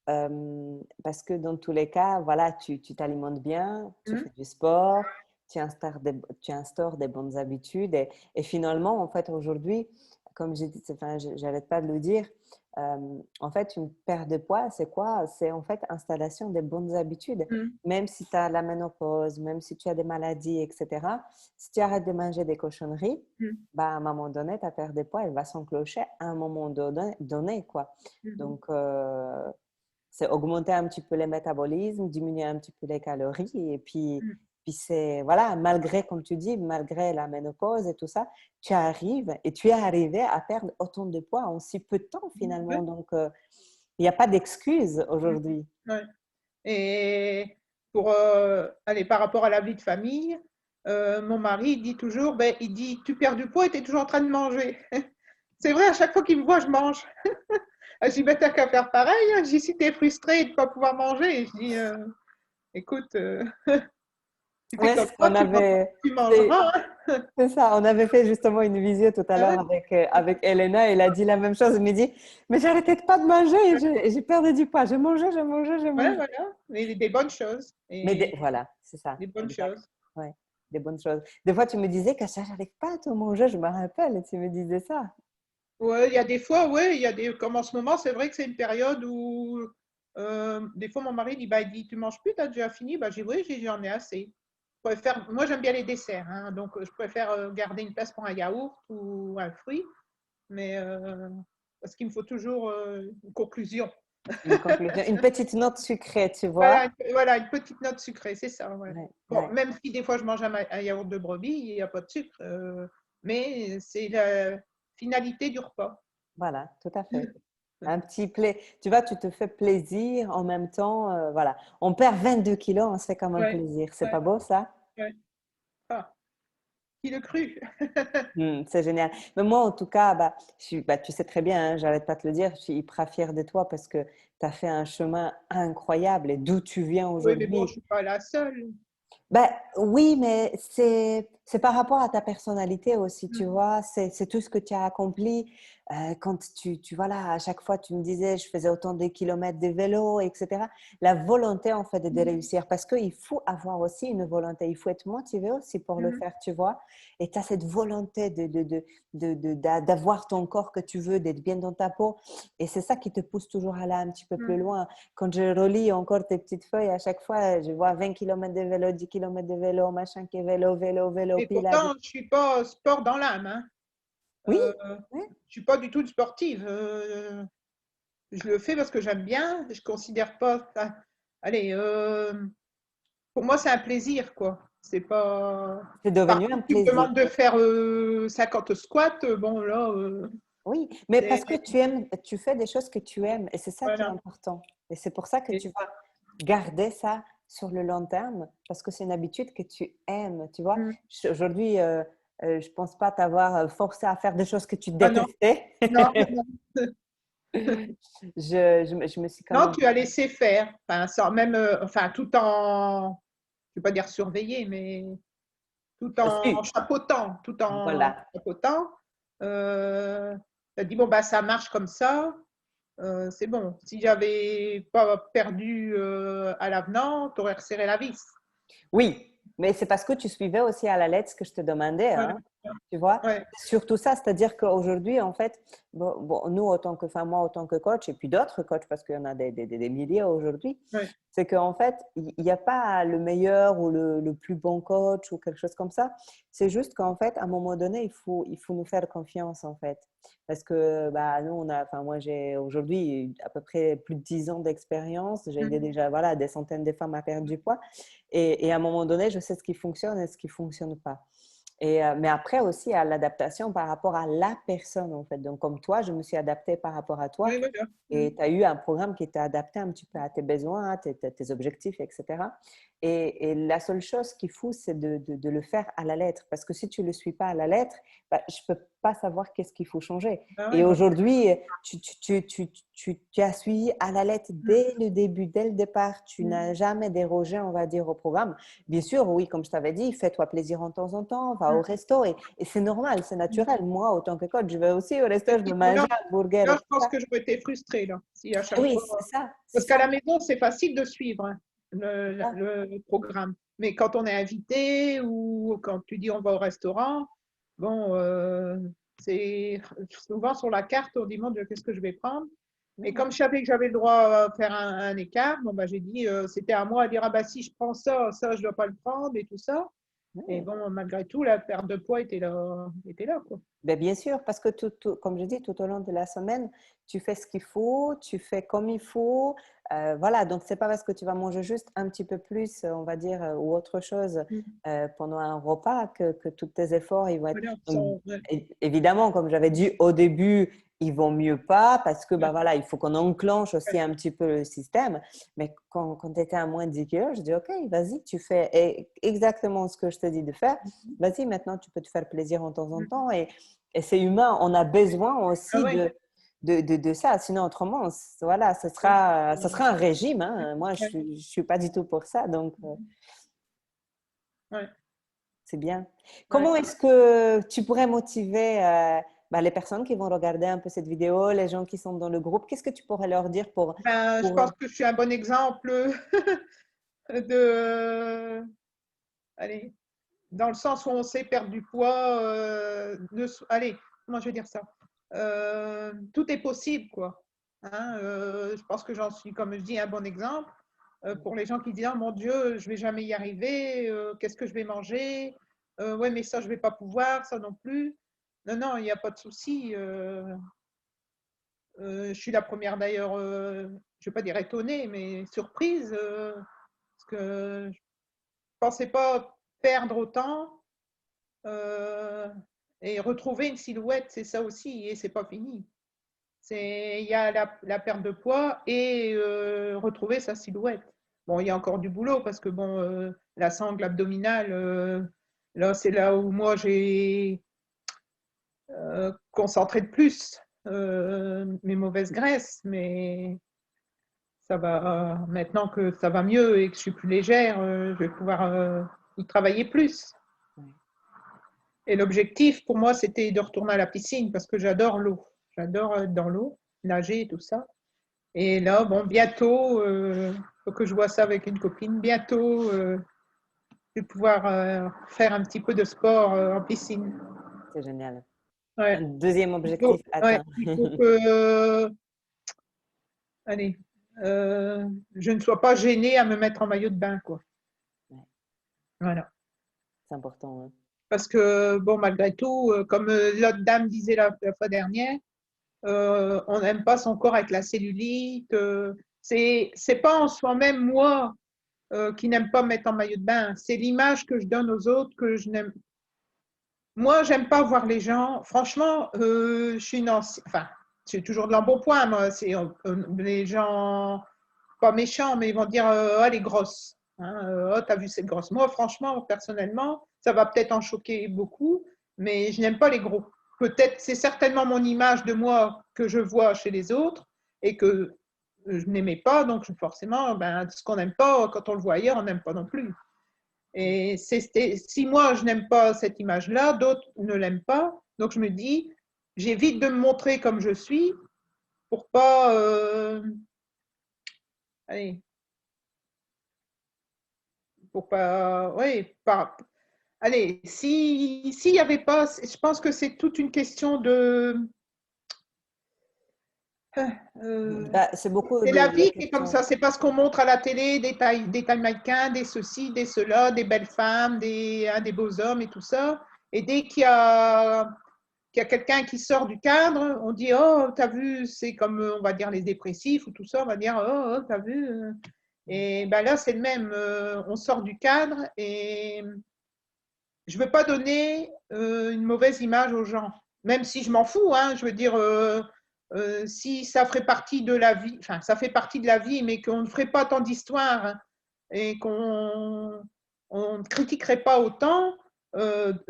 A: dans tous les cas, voilà, tu t'alimentes bien, tu
B: Hum,
A: fais du sport, tu instaures des bonnes habitudes et finalement, en fait, aujourd'hui, comme j'ai dit, enfin, j'arrête pas de le dire, en fait, une perte de poids, c'est quoi? C'est en fait installation des bonnes habitudes.
B: hum,
A: Même si tu as la ménopause, même si tu as des maladies, etc., si tu arrêtes de manger des cochonneries,
B: hum,
A: bah, à un moment donné, ta perte de poids, elle va s'enclencher à un moment donné, quoi.
B: hum.
A: Donc, c'est augmenter un petit peu les métabolismes, diminuer un petit peu les calories. Et
B: Hum.
A: puis c'est, voilà, malgré, comme tu dis, malgré la ménopause et tout ça, tu arrives et tu es arrivé à perdre autant de poids en si peu de temps, finalement.
B: Ouais,
A: Donc, il n'y a pas d'excuse
B: hum,
A: aujourd'hui.
B: ouais. Et pour aller par rapport à la vie de famille, mon mari il dit toujours, ben, il dit, tu perds du poids et tu es toujours en train de manger. C'est vrai, à chaque fois qu'il me voit, je mange. Je dis, ben, t'as qu'à faire pareil. Hein. Je dis, si tu es frustré de ne pas pouvoir manger, je dis, écoute, tu fais
A: Ouais,
B: comme
A: c'est ce
B: ça,
A: qu'on avait.
B: tu
A: C'est
B: mangeras. Hein.
A: c'est ça, on avait fait justement une visio tout à
B: Ah
A: l'heure
B: ouais,
A: avec Elena. Elle a dit la même chose. Elle me dit, mais j'arrêtais pas de manger et j'ai perdu du poids. Je mangeais, je mangeais, je
B: ouais,
A: mangeais.
B: voilà, mais des bonnes choses.
A: Mais
B: Et
A: voilà, c'est ça,
B: des bonnes
A: exact.
B: choses.
A: Ouais, des bonnes choses. Des fois, tu me disais que ça, j'arrive pas à tout manger. Je me rappelle, tu me disais ça.
B: Ouais, il y a des fois, ouais, il y a des, comme en ce moment, c'est vrai que c'est une période où, des fois, mon mari dit, bah, il dit, tu manges plus, tu as déjà fini? Bah, j'ai oui, j'en ai assez. Je préfère, moi, j'aime bien les desserts, hein, donc je préfère garder une place pour un yaourt ou un fruit, mais parce qu'il me faut toujours une conclusion.
A: Une conclusion, une petite note sucrée, tu vois.
B: Voilà, une petite note sucrée, c'est ça. Ouais.
A: Ouais,
B: Bon,
A: ouais.
B: même si des fois je mange un yaourt de brebis, il n'y a pas de sucre, mais c'est la finalité du repas.
A: Voilà, tout à fait. Un petit tu vois, tu te fais plaisir en même temps. Voilà. On perd 22 kilos, on se fait comme un
B: Ouais,
A: plaisir. C'est
B: ouais,
A: pas beau, ça?
B: ouais. Ah, qui le cru?
A: C'est génial. Mais moi, en tout cas, bah, tu sais très bien, hein, j'arrête pas de te le dire, je suis hyper fière de toi parce que tu as fait un chemin incroyable et d'où tu viens
B: Oui, mais bon, je
A: aujourd'hui.
B: suis pas la seule.
A: Ben, oui, mais c'est par rapport à ta personnalité aussi, tu
B: Mm,
A: vois. C'est tout ce que tu as accompli. Quand voilà, à chaque fois, tu me disais, je faisais autant de kilomètres de vélo, etc. La volonté, en fait, de
B: mm,
A: réussir. Parce qu'il faut avoir aussi une volonté. Il faut être motivé aussi pour le
B: mm,
A: faire, tu vois. Et tu as cette volonté d'avoir ton corps que tu veux, d'être bien dans ta peau. Et c'est ça qui te pousse toujours à aller un petit peu plus
B: mm.
A: loin. Quand je relis encore tes petites feuilles, à chaque fois, je vois 20 km de vélo, 10 km de vélo, machin qui est vélo, vélo, vélo,
B: Et
A: Pilates.
B: pourtant, je suis pas sport dans l'âme. Hein.
A: Oui,
B: Euh,
A: oui,
B: je suis pas du tout une sportive. Je le fais parce que j'aime bien. Je considère pas. Enfin, allez, pour moi, c'est un plaisir, quoi. C'est pas.
A: c'est
B: Par
A: devenu un
B: contre, tu me
A: plaisir.
B: demandes de faire 50 squats. Bon, là,
A: Oui, mais
B: c'est-
A: parce que tu aimes, tu fais des choses que tu aimes et c'est ça qui est
B: voilà.
A: important. Et c'est pour ça que
B: Et-
A: tu vas garder ça sur le long terme parce que c'est une habitude que tu aimes, tu vois.
B: mm.
A: Aujourd'hui, je pense pas t'avoir forcé à faire des choses que tu
B: Ah non,
A: détestais.
B: non, non.
A: Je me suis quand
B: Non,
A: même.
B: tu as laissé faire. Enfin, sans même, enfin, tout en, je vais pas dire surveiller, mais tout en
A: Su.
B: chapeautant, tout en
A: Voilà.
B: chapeautant. Tu as dit, bon, bah, ça marche comme ça, c'est bon. Si j'avais pas perdu à l'avenant, tu aurais resserré la vis.
A: Oui, mais c'est parce que tu suivais aussi à la lettre ce que je te demandais,
B: Voilà.
A: hein, tu vois.
B: Ouais.
A: Surtout ça, c'est-à-dire qu'aujourd'hui, en fait, nous, autant que, enfin, moi, autant que coach, et puis d'autres coachs, parce qu'il y en a des milliers aujourd'hui,
B: Ouais.
A: c'est qu'en fait, il n'y a pas le meilleur ou le plus bon coach ou quelque chose comme ça. C'est juste qu'en fait, à un moment donné, il faut nous faire confiance, en fait. Parce que bah, nous, enfin, moi, j'ai aujourd'hui à peu près plus de 10 ans d'expérience. J'ai aidé
B: Mm.
A: déjà voilà, des centaines de femmes à perdre du poids. Et à un moment donné, je sais ce qui fonctionne et ce qui ne fonctionne pas. Mais après aussi à l'adaptation par rapport à la personne en fait. Donc comme toi, je me suis adaptée par rapport à toi
B: Oui, voilà. Mm.
A: et tu as eu un programme qui était adapté un petit peu à tes besoins, à tes objectifs, etc. Et la seule chose qu'il faut, c'est de le faire à la lettre. Parce que si tu ne le suis pas à la lettre, bah, je ne peux pas savoir qu'est-ce qu'il faut changer.
B: Ah ouais,
A: Et
B: voilà.
A: aujourd'hui, tu as suivi à la lettre
B: Mm.
A: dès le début, dès le départ. Tu
B: Mm.
A: n'as jamais dérogé, on va dire, au programme. Bien sûr, oui, comme je t'avais dit, fais-toi plaisir en temps, va au
B: Mm.
A: resto et c'est normal, c'est
B: Mm.
A: naturel. Moi, autant que coach, je vais aussi au resto, je
B: Si
A: veux
B: tu-
A: manger un burger
B: là,
A: et
B: je
A: tout
B: pense
A: ça.
B: que j'aurais été frustrée, là, si à
A: Et
B: chaque
A: oui,
B: fois.
A: c'est ça, c'est
B: Parce qu'à
A: ça.
B: la maison, c'est facile de suivre hein,
A: Ah,
B: le programme. Mais quand on est invité ou quand tu dis on va au restaurant, bon, c'est souvent sur la carte, on dit mon Dieu, qu'est-ce que je vais prendre? Et
A: mhm,
B: comme je savais que j'avais le droit à faire un écart, bon, bah, j'ai dit, c'était à moi à dire, ah bah si je prends ça, ça, je ne dois pas le prendre et tout ça. Et
A: oui.
B: bon, malgré tout, la perte de poids était là, quoi.
A: Ben, bien sûr, parce que comme je dis, tout au long de la semaine, tu fais ce qu'il faut, tu fais comme il faut. Voilà, donc c'est pas parce que tu vas manger juste un petit peu plus, on va dire, ou autre chose
B: Mm.
A: pendant un repas que tous tes efforts, ils vont être…
B: Voilà,
A: Donc,
B: ouais.
A: évidemment, comme j'avais dit au début, ils vont mieux pas parce que
B: Ouais,
A: bah, voilà, il faut qu'on enclenche aussi
B: ouais.
A: un petit peu le système. Mais quand tu étais à moins de 10 kilos, je dis, OK, vas-y, tu fais exactement ce que je te dis de faire. Vas-y, maintenant, tu peux te faire plaisir en temps en
B: Mm.
A: temps. Et c'est humain, on a besoin
B: Ah
A: aussi
B: ouais,
A: de ça. Sinon, autrement, voilà, ça sera un régime. Hein. Moi, je
B: ouais,
A: ne suis pas du tout pour ça. Donc,
B: ouais,
A: c'est bien.
B: ouais.
A: Comment est-ce que tu pourrais motiver bah, les personnes qui vont regarder un peu cette vidéo, les gens qui sont dans le groupe? Qu'est-ce que tu pourrais leur dire
B: Ben, je
A: pour…
B: pense que je suis un bon exemple de, allez, dans le sens où on sait perdre du poids, allez, comment je vais dire ça? Tout est possible, quoi. Hein, je pense que j'en suis, comme je dis, un bon exemple. Pour les gens qui disent, oh mon Dieu, je vais jamais y arriver, qu'est-ce que je vais manger? Ouais, mais ça, je vais pas pouvoir, ça non plus. Non, non, il n'y a pas de souci. Je suis la première d'ailleurs, je ne vais pas dire étonnée, mais surprise, parce que je ne pensais pas perdre autant et retrouver une silhouette, c'est ça aussi, et c'est pas fini. Il y a la perte de poids et retrouver sa silhouette. Bon, il y a encore du boulot parce que bon, la sangle abdominale, là, c'est là où moi j'ai concentré de plus mes mauvaises graisses, mais ça va, maintenant que ça va mieux et que je suis plus légère, je vais pouvoir y travailler plus. Et l'objectif pour moi, c'était de retourner à la piscine parce que j'adore l'eau. J'adore être dans l'eau, nager et tout ça. Et là, bon, bientôt, faut que je vois ça avec une copine. Bientôt, je vais pouvoir faire un petit peu de sport en piscine.
A: C'est génial. Un
B: Ouais.
A: deuxième objectif
B: Ouais,
A: atteint.
B: il faut que, allez, je ne sois pas gênée à me mettre en maillot de bain, quoi.
A: Ouais,
B: Voilà.
A: c'est important. Hein.
B: Parce que, bon, malgré tout, comme l'autre dame disait la fois dernière, on n'aime pas son corps avec la cellulite. C'est pas en soi-même, moi, qui n'aime pas me mettre en maillot de bain. C'est l'image que je donne aux autres que je n'aime. Moi, j'aime pas voir les gens. Franchement, je suis une ancienne. Enfin, j'ai toujours de l'embonpoint, moi. C'est les gens pas méchants, mais ils vont dire oh, elle est grosse. Hein, oh, t'as vu cette grosse. Moi, franchement, personnellement, ça va peut-être en choquer beaucoup, mais je n'aime pas les gros. Peut-être, c'est certainement mon image de moi que je vois chez les autres et que je n'aimais pas, donc forcément, ben, ce qu'on n'aime pas, quand on le voit ailleurs, on n'aime pas non plus. Et si moi, je n'aime pas cette image-là, d'autres ne l'aiment pas, donc je me dis, j'évite de me montrer comme je suis pour pas, allez, pour pas, oui, pas, allez, s'il n'y avait pas, je pense que c'est toute une question de,
A: Bah, c'est beaucoup
B: c'est la
A: la
B: vie qui est comme
A: question.
B: ça. C'est parce qu'on montre à la télé des tailles mannequins, des ceci, des cela, des belles femmes, des beaux hommes et tout ça. Et dès qu'il y a quelqu'un qui sort du cadre, on dit oh t'as vu, c'est comme on va dire les dépressifs ou tout ça, on va dire oh t'as vu. Et ben là c'est le même. On sort du cadre et je veux pas donner une mauvaise image aux gens, même si je m'en fous. Hein, je veux dire, si ça ferait partie de la vie, enfin ça fait partie de la vie, mais qu'on ne ferait pas tant d'histoires hein, et qu'on ne critiquerait pas autant.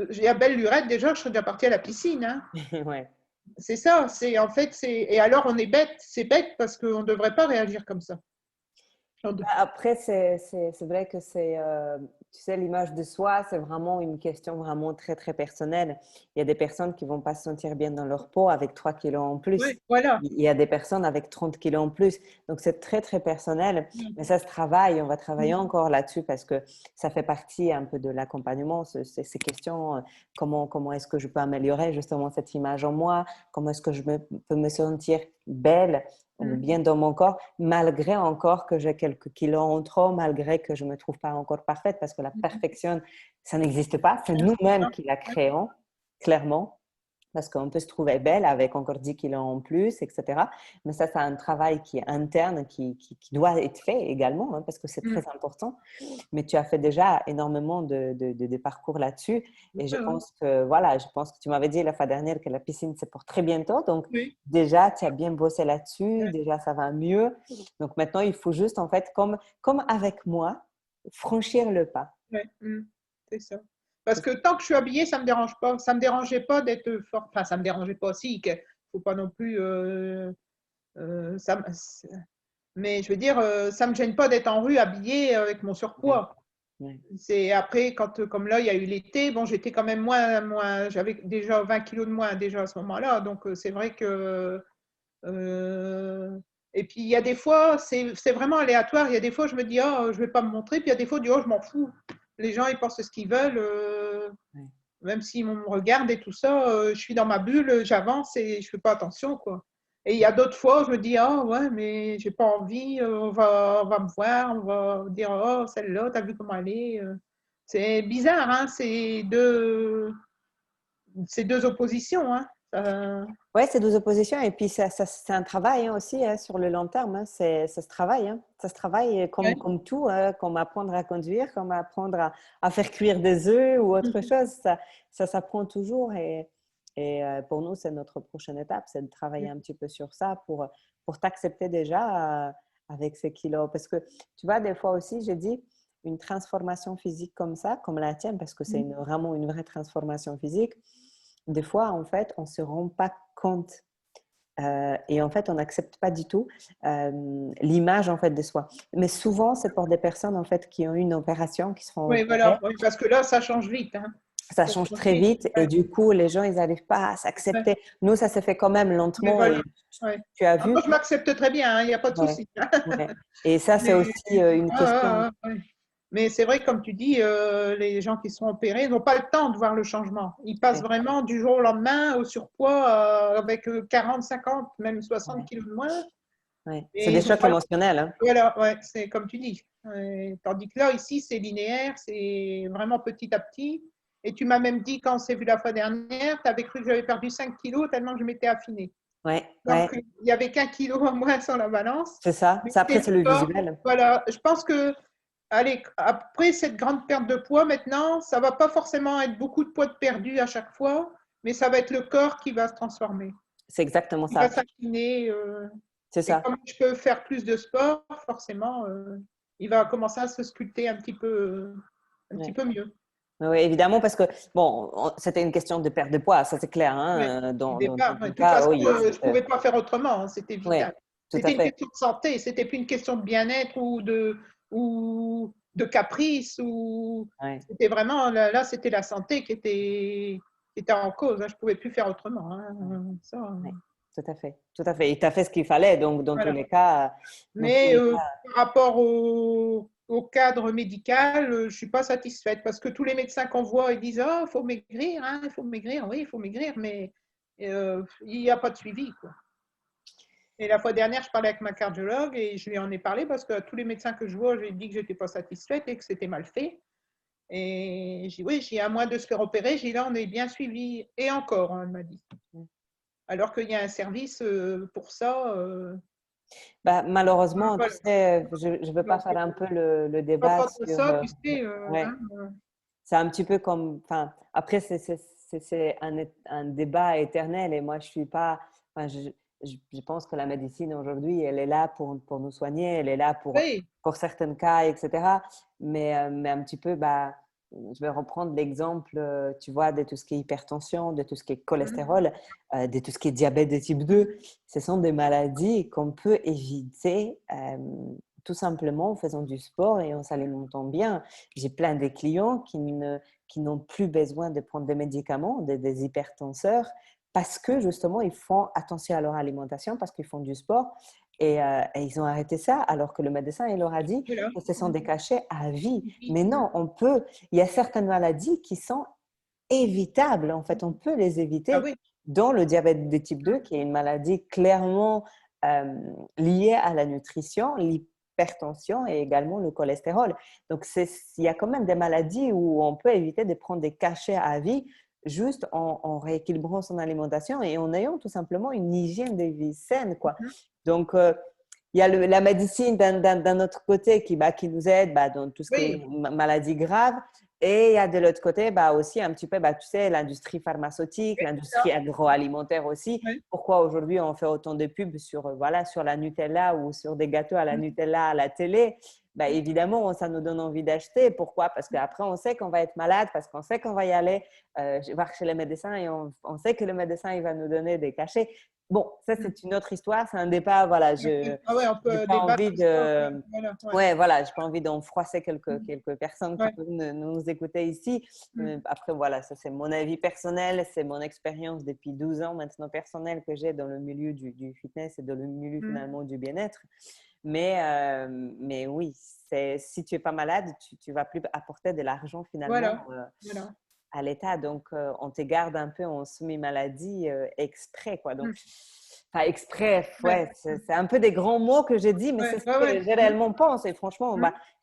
B: J'ai à belle lurette déjà, je serais déjà partie à la piscine. Hein.
A: Ouais.
B: C'est ça. C'est en fait, c'est et alors on est bête. C'est bête parce qu'on ne devrait pas réagir comme ça.
A: Après, c'est vrai que tu sais, l'image de soi, c'est vraiment une question vraiment très, très personnelle. Il y a des personnes qui vont pas se sentir bien dans leur peau avec 3 kilos en plus.
B: Oui, voilà.
A: Il y a des personnes avec 30 kilos en plus. Donc, c'est très, très personnel. Mais ça se travaille. On va travailler encore là-dessus parce que ça fait partie un peu de l'accompagnement. Ces questions, comment est-ce que je peux améliorer justement cette image en moi? Comment est-ce que peux me sentir belle ou bien dans mon corps, malgré encore que j'ai quelques kilos en trop, malgré que je ne me trouve pas encore parfaite, parce que la perfection, ça n'existe pas. C'est nous-mêmes qui la créons, clairement. parce qu'on peut se trouver belle avec encore 10 kilos en plus, etc. Mais ça, c'est un travail qui est interne, qui doit être fait également, hein, parce que c'est
B: Mm.
A: très important. Mais tu as fait déjà énormément de parcours là-dessus. Et je
B: Ouais, ouais.
A: pense que, voilà, je pense que tu m'avais dit la fois dernière que la piscine, c'est pour très bientôt. Donc,
B: Oui.
A: déjà, tu as bien bossé là-dessus.
B: Ouais,
A: Déjà, ça va mieux. Donc, maintenant, il faut juste, en fait, comme avec moi, franchir le pas.
B: ouais. Mm. C'est ça. Parce que tant que je suis habillée, ça me dérange pas. Ça me dérangeait pas d'être forte. Enfin, ça me dérangeait pas aussi. Faut pas non plus. Ça, mais je veux dire, ça me gêne pas d'être en rue habillée avec mon
A: Ouais,
B: surpoids.
A: ouais.
B: C'est après, quand, comme là, il y a eu l'été, bon, j'étais quand même moins, j'avais déjà 20 kilos de moins déjà à ce moment-là. Donc, c'est vrai que. Et puis, il y a des fois, c'est vraiment aléatoire. Il y a des fois, je me dis, oh, je vais pas me montrer. Puis, il y a des fois, je dis, oh, je m'en fous. Les gens, ils pensent ce qu'ils veulent.
A: Ouais.
B: Même s'ils me regardent et tout ça, je suis dans ma bulle, j'avance et je fais pas attention, quoi. Et il y a d'autres fois où je me dis, ah ouais, mais j'ai pas envie, on va me voir, on va dire, oh, celle-là, t'as vu comment elle est. C'est bizarre, hein, ces deux oppositions, hein.
A: Ouais, c'est deux oppositions. Et puis, c'est un travail hein, aussi hein, sur le long terme. Hein. Ça se travaille. Hein. Ça se travaille
B: Ouais.
A: comme tout, hein, comme apprendre à conduire, comme apprendre à faire cuire des œufs ou autre chose. Ça s'apprend toujours. Et pour nous, c'est notre prochaine étape, c'est de travailler un petit peu sur ça pour t'accepter déjà avec ces kilos. Parce que, tu vois, des fois aussi, j'ai dit, une transformation physique comme ça, comme la tienne, parce que c'est vraiment une vraie transformation physique, des fois, en fait, on ne se rend pas compte et en fait, on n'accepte pas du tout l'image en fait de soi. Mais souvent, c'est pour des personnes en fait qui ont eu une opération, qui seront
B: Oui,
A: opérées.
B: voilà, oui, parce que là, ça change vite, hein.
A: Ça change très
B: Oui,
A: vite et du coup, les gens, ils n'arrivent pas à
B: ouais,
A: s'accepter. Nous, ça s'est fait quand même
B: mais
A: lentement
B: voilà,
A: et
B: ouais.
A: tu as
B: Ah,
A: vu.
B: moi, je m'accepte très bien, hein, il n'y a pas de
A: Ouais,
B: souci.
A: ouais. Et ça, c'est
B: Mais,
A: aussi une question.
B: ah, ah, ah, ouais. Mais c'est vrai, comme tu dis, les gens qui sont opérés n'ont pas le temps de voir le changement. Ils passent
A: Ouais,
B: vraiment du jour au lendemain au surpoids avec 40, 50, même 60
A: ouais,
B: kilos de moins.
A: ouais. C'est
B: Et
A: des
B: ils ont
A: chocs
B: pas.
A: émotionnels. Hein.
B: Voilà, ouais, c'est comme tu dis. Tandis que là, ici, c'est linéaire, c'est vraiment petit à petit. Et tu m'as même dit, quand on s'est vu la fois dernière, tu avais cru que j'avais perdu 5 kilos tellement que je m'étais affinée.
A: Ouais,
B: Donc,
A: ouais.
B: il n'y avait qu'un kilo en moins sur la balance.
A: C'est ça.
B: Mais
A: Ça,
B: c'est
A: après,
B: le
A: c'est le
B: corps.
A: visuel.
B: Voilà, je pense que, allez, après cette grande perte de poids, maintenant, ça ne va pas forcément être beaucoup de poids de perdu à chaque fois, mais ça va être le corps qui va se transformer,
A: C'est exactement
B: qui va
A: ça.
B: s'affiner.
A: C'est
B: Et
A: ça.
B: comme je peux faire plus de sport, forcément, il va commencer à se sculpter un petit
A: Ouais.
B: peu mieux.
A: Oui, évidemment, parce que, bon, c'était une question de perte de poids, ça c'est clair.
B: Ouais.
A: Hein,
B: Au
A: dans
B: départ, ouais.
A: ton
B: De toute
A: cas,
B: façon,
A: oui.
B: je ne pouvais pas faire autrement, hein, c'était
A: Oui,
B: vital.
A: tout à
B: C'était une
A: fait.
B: question de santé, c'était plus une question de bien-être ou de caprice.
A: Ouais,
B: C'était vraiment, là, c'était la santé qui était en cause. Hein. Je ne pouvais plus faire autrement. Hein.
A: ouais,
B: Ça,
A: ouais, tout à fait. Tout à fait. Et tu as fait ce qu'il fallait, donc
B: voilà.
A: dans tous
B: Mais
A: les cas,
B: par rapport au cadre médical, je ne suis pas satisfaite parce que tous les médecins qu'on voit, ils disent, oh, il faut maigrir, hein, il faut maigrir, oui, il faut maigrir, mais il n'y a pas de suivi, quoi. Et la fois dernière, je parlais avec ma cardiologue et je lui en ai parlé parce que tous les médecins que je vois, j'ai dit que je n'étais pas satisfaite et que c'était mal fait. Et j'ai dit, oui, j'ai à moins de se faire opérer, j'ai dit, là, on est bien suivi. Et encore, hein, elle m'a dit. Alors qu'il y a un service pour ça.
A: bah, malheureusement, tu
B: Voilà.
A: sais, je ne veux pas
B: Donc,
A: faire un peu le
B: pas
A: débat
B: faute de
A: sur.
B: ça, tu sais,
A: Ouais,
B: hein,
A: c'est un petit peu comme. Enfin, après, c'est un débat éternel et moi, je suis pas. Enfin, je pense que la médecine aujourd'hui, elle est là pour nous soigner, elle est là
B: oui.
A: pour certains cas, etc. Mais un petit peu, bah, je vais reprendre l'exemple, tu vois, de tout ce qui est hypertension, de tout ce qui est cholestérol, de tout ce qui est diabète de type 2. Ce sont des maladies qu'on peut éviter tout simplement en faisant du sport et en s'alimentant bien. J'ai plein de clients qui n'ont plus besoin de prendre des médicaments, des hypertenseurs, parce que justement, ils font attention à leur alimentation, parce qu'ils font du sport et ils ont arrêté ça, alors que le médecin, il leur a dit
B: Voilà.
A: que ce sont des cachets à vie. Mais non, il y a certaines maladies qui sont évitables, en fait, on peut les
B: Ah
A: éviter,
B: oui.
A: dont le diabète de type 2, qui est une maladie clairement liée à la nutrition, l'hypertension et également le cholestérol. Donc, il y a quand même des maladies où on peut éviter de prendre des cachets à vie juste en rééquilibrant son alimentation et en ayant tout simplement une hygiène de vie saine, quoi. Donc, il y a la médecine d'un autre côté qui nous aide dans tout ce qui est maladie grave. Et il y a de l'autre côté aussi un petit peu, tu sais, l'industrie pharmaceutique, l'industrie agroalimentaire aussi.
B: Oui.
A: Pourquoi aujourd'hui on fait autant de pubs sur, sur la Nutella ou sur des gâteaux à la Nutella à la télé? Évidemment, ça nous donne envie d'acheter. Pourquoi? Parce qu'après, on sait qu'on va être malade, parce qu'on sait qu'on va y aller voir chez le médecin et on sait que le médecin, il va nous donner des cachets. Bon, ça, c'est une autre histoire. C'est un débat, voilà.
B: On peut
A: pas envie de…
B: Voilà,
A: j'ai pas envie d'en froisser quelques personnes qui peuvent nous écouter ici. Après, voilà, ça, c'est mon avis personnel. C'est mon expérience depuis 12 ans maintenant personnelle que j'ai dans le milieu du fitness et dans le milieu finalement du bien-être. Mais oui, si tu n'es pas malade, tu ne vas plus apporter de l'argent finalement à l'État. Donc, on te garde un peu en semi-maladie exprès, quoi. Donc, enfin, exprès, c'est un peu des grands mots que j'ai dit, mais c'est ce que je réellement pense. Et franchement,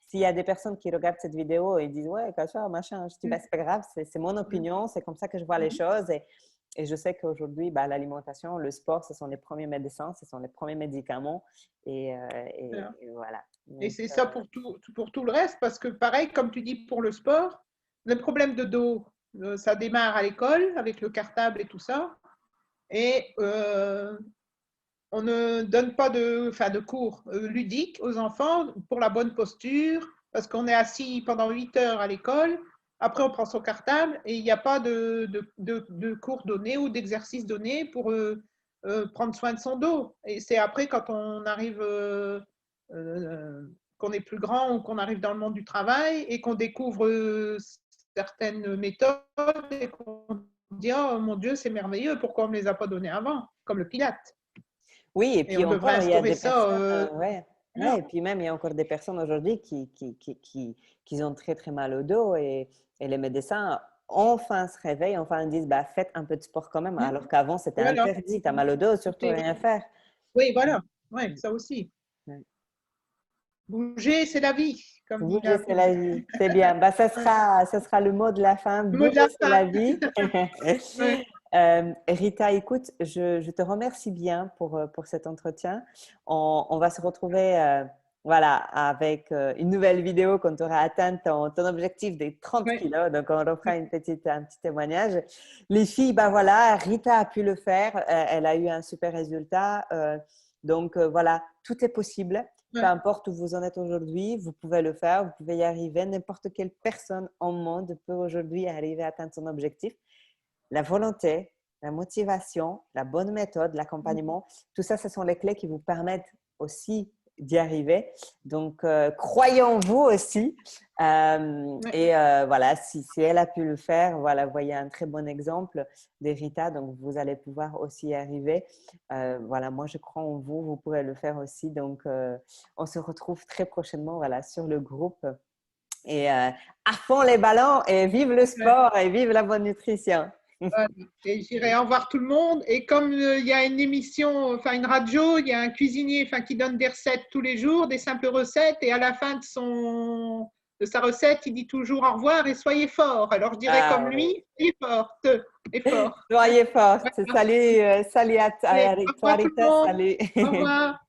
A: s'il y a des personnes qui regardent cette vidéo et disent « Ouais, Kasia, machin », je dis « C'est pas grave, c'est mon opinion, c'est comme ça que je vois les choses. » Et je sais qu'aujourd'hui, l'alimentation, le sport, ce sont les premiers médecins, ce sont les premiers médicaments. Et voilà. Donc,
B: et c'est ça pour tout le reste, parce que pareil, comme tu dis pour le sport, le problème de dos, ça démarre à l'école avec le cartable et tout ça. Et on ne donne pas de cours ludiques aux enfants pour la bonne posture, parce qu'on est assis pendant 8 heures à l'école. Après, on prend son cartable et il n'y a pas de cours donnés ou d'exercices donnés pour prendre soin de son dos. Et c'est après, quand on arrive, qu'on est plus grand ou qu'on arrive dans le monde du travail et qu'on découvre certaines méthodes et qu'on dit « Oh mon Dieu, c'est merveilleux, pourquoi on ne me les a pas données avant ?» Comme le Pilate.
A: Oui, et puis
B: on devrait
A: encore, il y a des
B: ça.
A: personnes, et puis même, il y a encore des personnes aujourd'hui qui ont très, très mal au dos et les médecins, enfin, se réveillent, enfin, disent, faites un peu de sport quand même, alors qu'avant, c'était interdit. Tu as mal au dos, surtout rien faire.
B: Oui, voilà. Ouais, ça aussi. Bouger, c'est la vie. Comme
A: Bouger, c'est la vie. C'est bien. Ça sera le mot de la fin. Bouger, c'est la vie. Rita, écoute, je te remercie bien pour cet entretien. On va se retrouver avec une nouvelle vidéo quand tu auras atteint ton objectif des 30 kilos. Donc, on refera un petit témoignage. Les filles, Rita a pu le faire. Elle a eu un super résultat. Donc, tout est possible. Peu importe où vous en êtes aujourd'hui, vous pouvez le faire, vous pouvez y arriver. N'importe quelle personne au monde peut aujourd'hui arriver à atteindre son objectif. La volonté, la motivation, la bonne méthode, l'accompagnement, tout ça, ce sont les clés qui vous permettent aussi d'y arriver. Donc, croyez en vous aussi. Si elle a pu le faire, voyez un très bon exemple de Rita. Donc, vous allez pouvoir aussi y arriver. Moi, je crois en vous. Vous pourrez le faire aussi. Donc, on se retrouve très prochainement sur le groupe. Et à fond les ballons et vive le sport et vive la bonne nutrition.
B: Et j'irai au revoir tout le monde. Et comme il y a une émission, une radio, il y a un cuisinier qui donne des recettes tous les jours, des simples recettes. Et à la fin de sa recette, il dit toujours au revoir et soyez forts. Alors je dirais comme lui, soyez forte et fort.
A: Soyez forte. Salut à
B: Rita.
A: Rita. Salut.
B: Au revoir.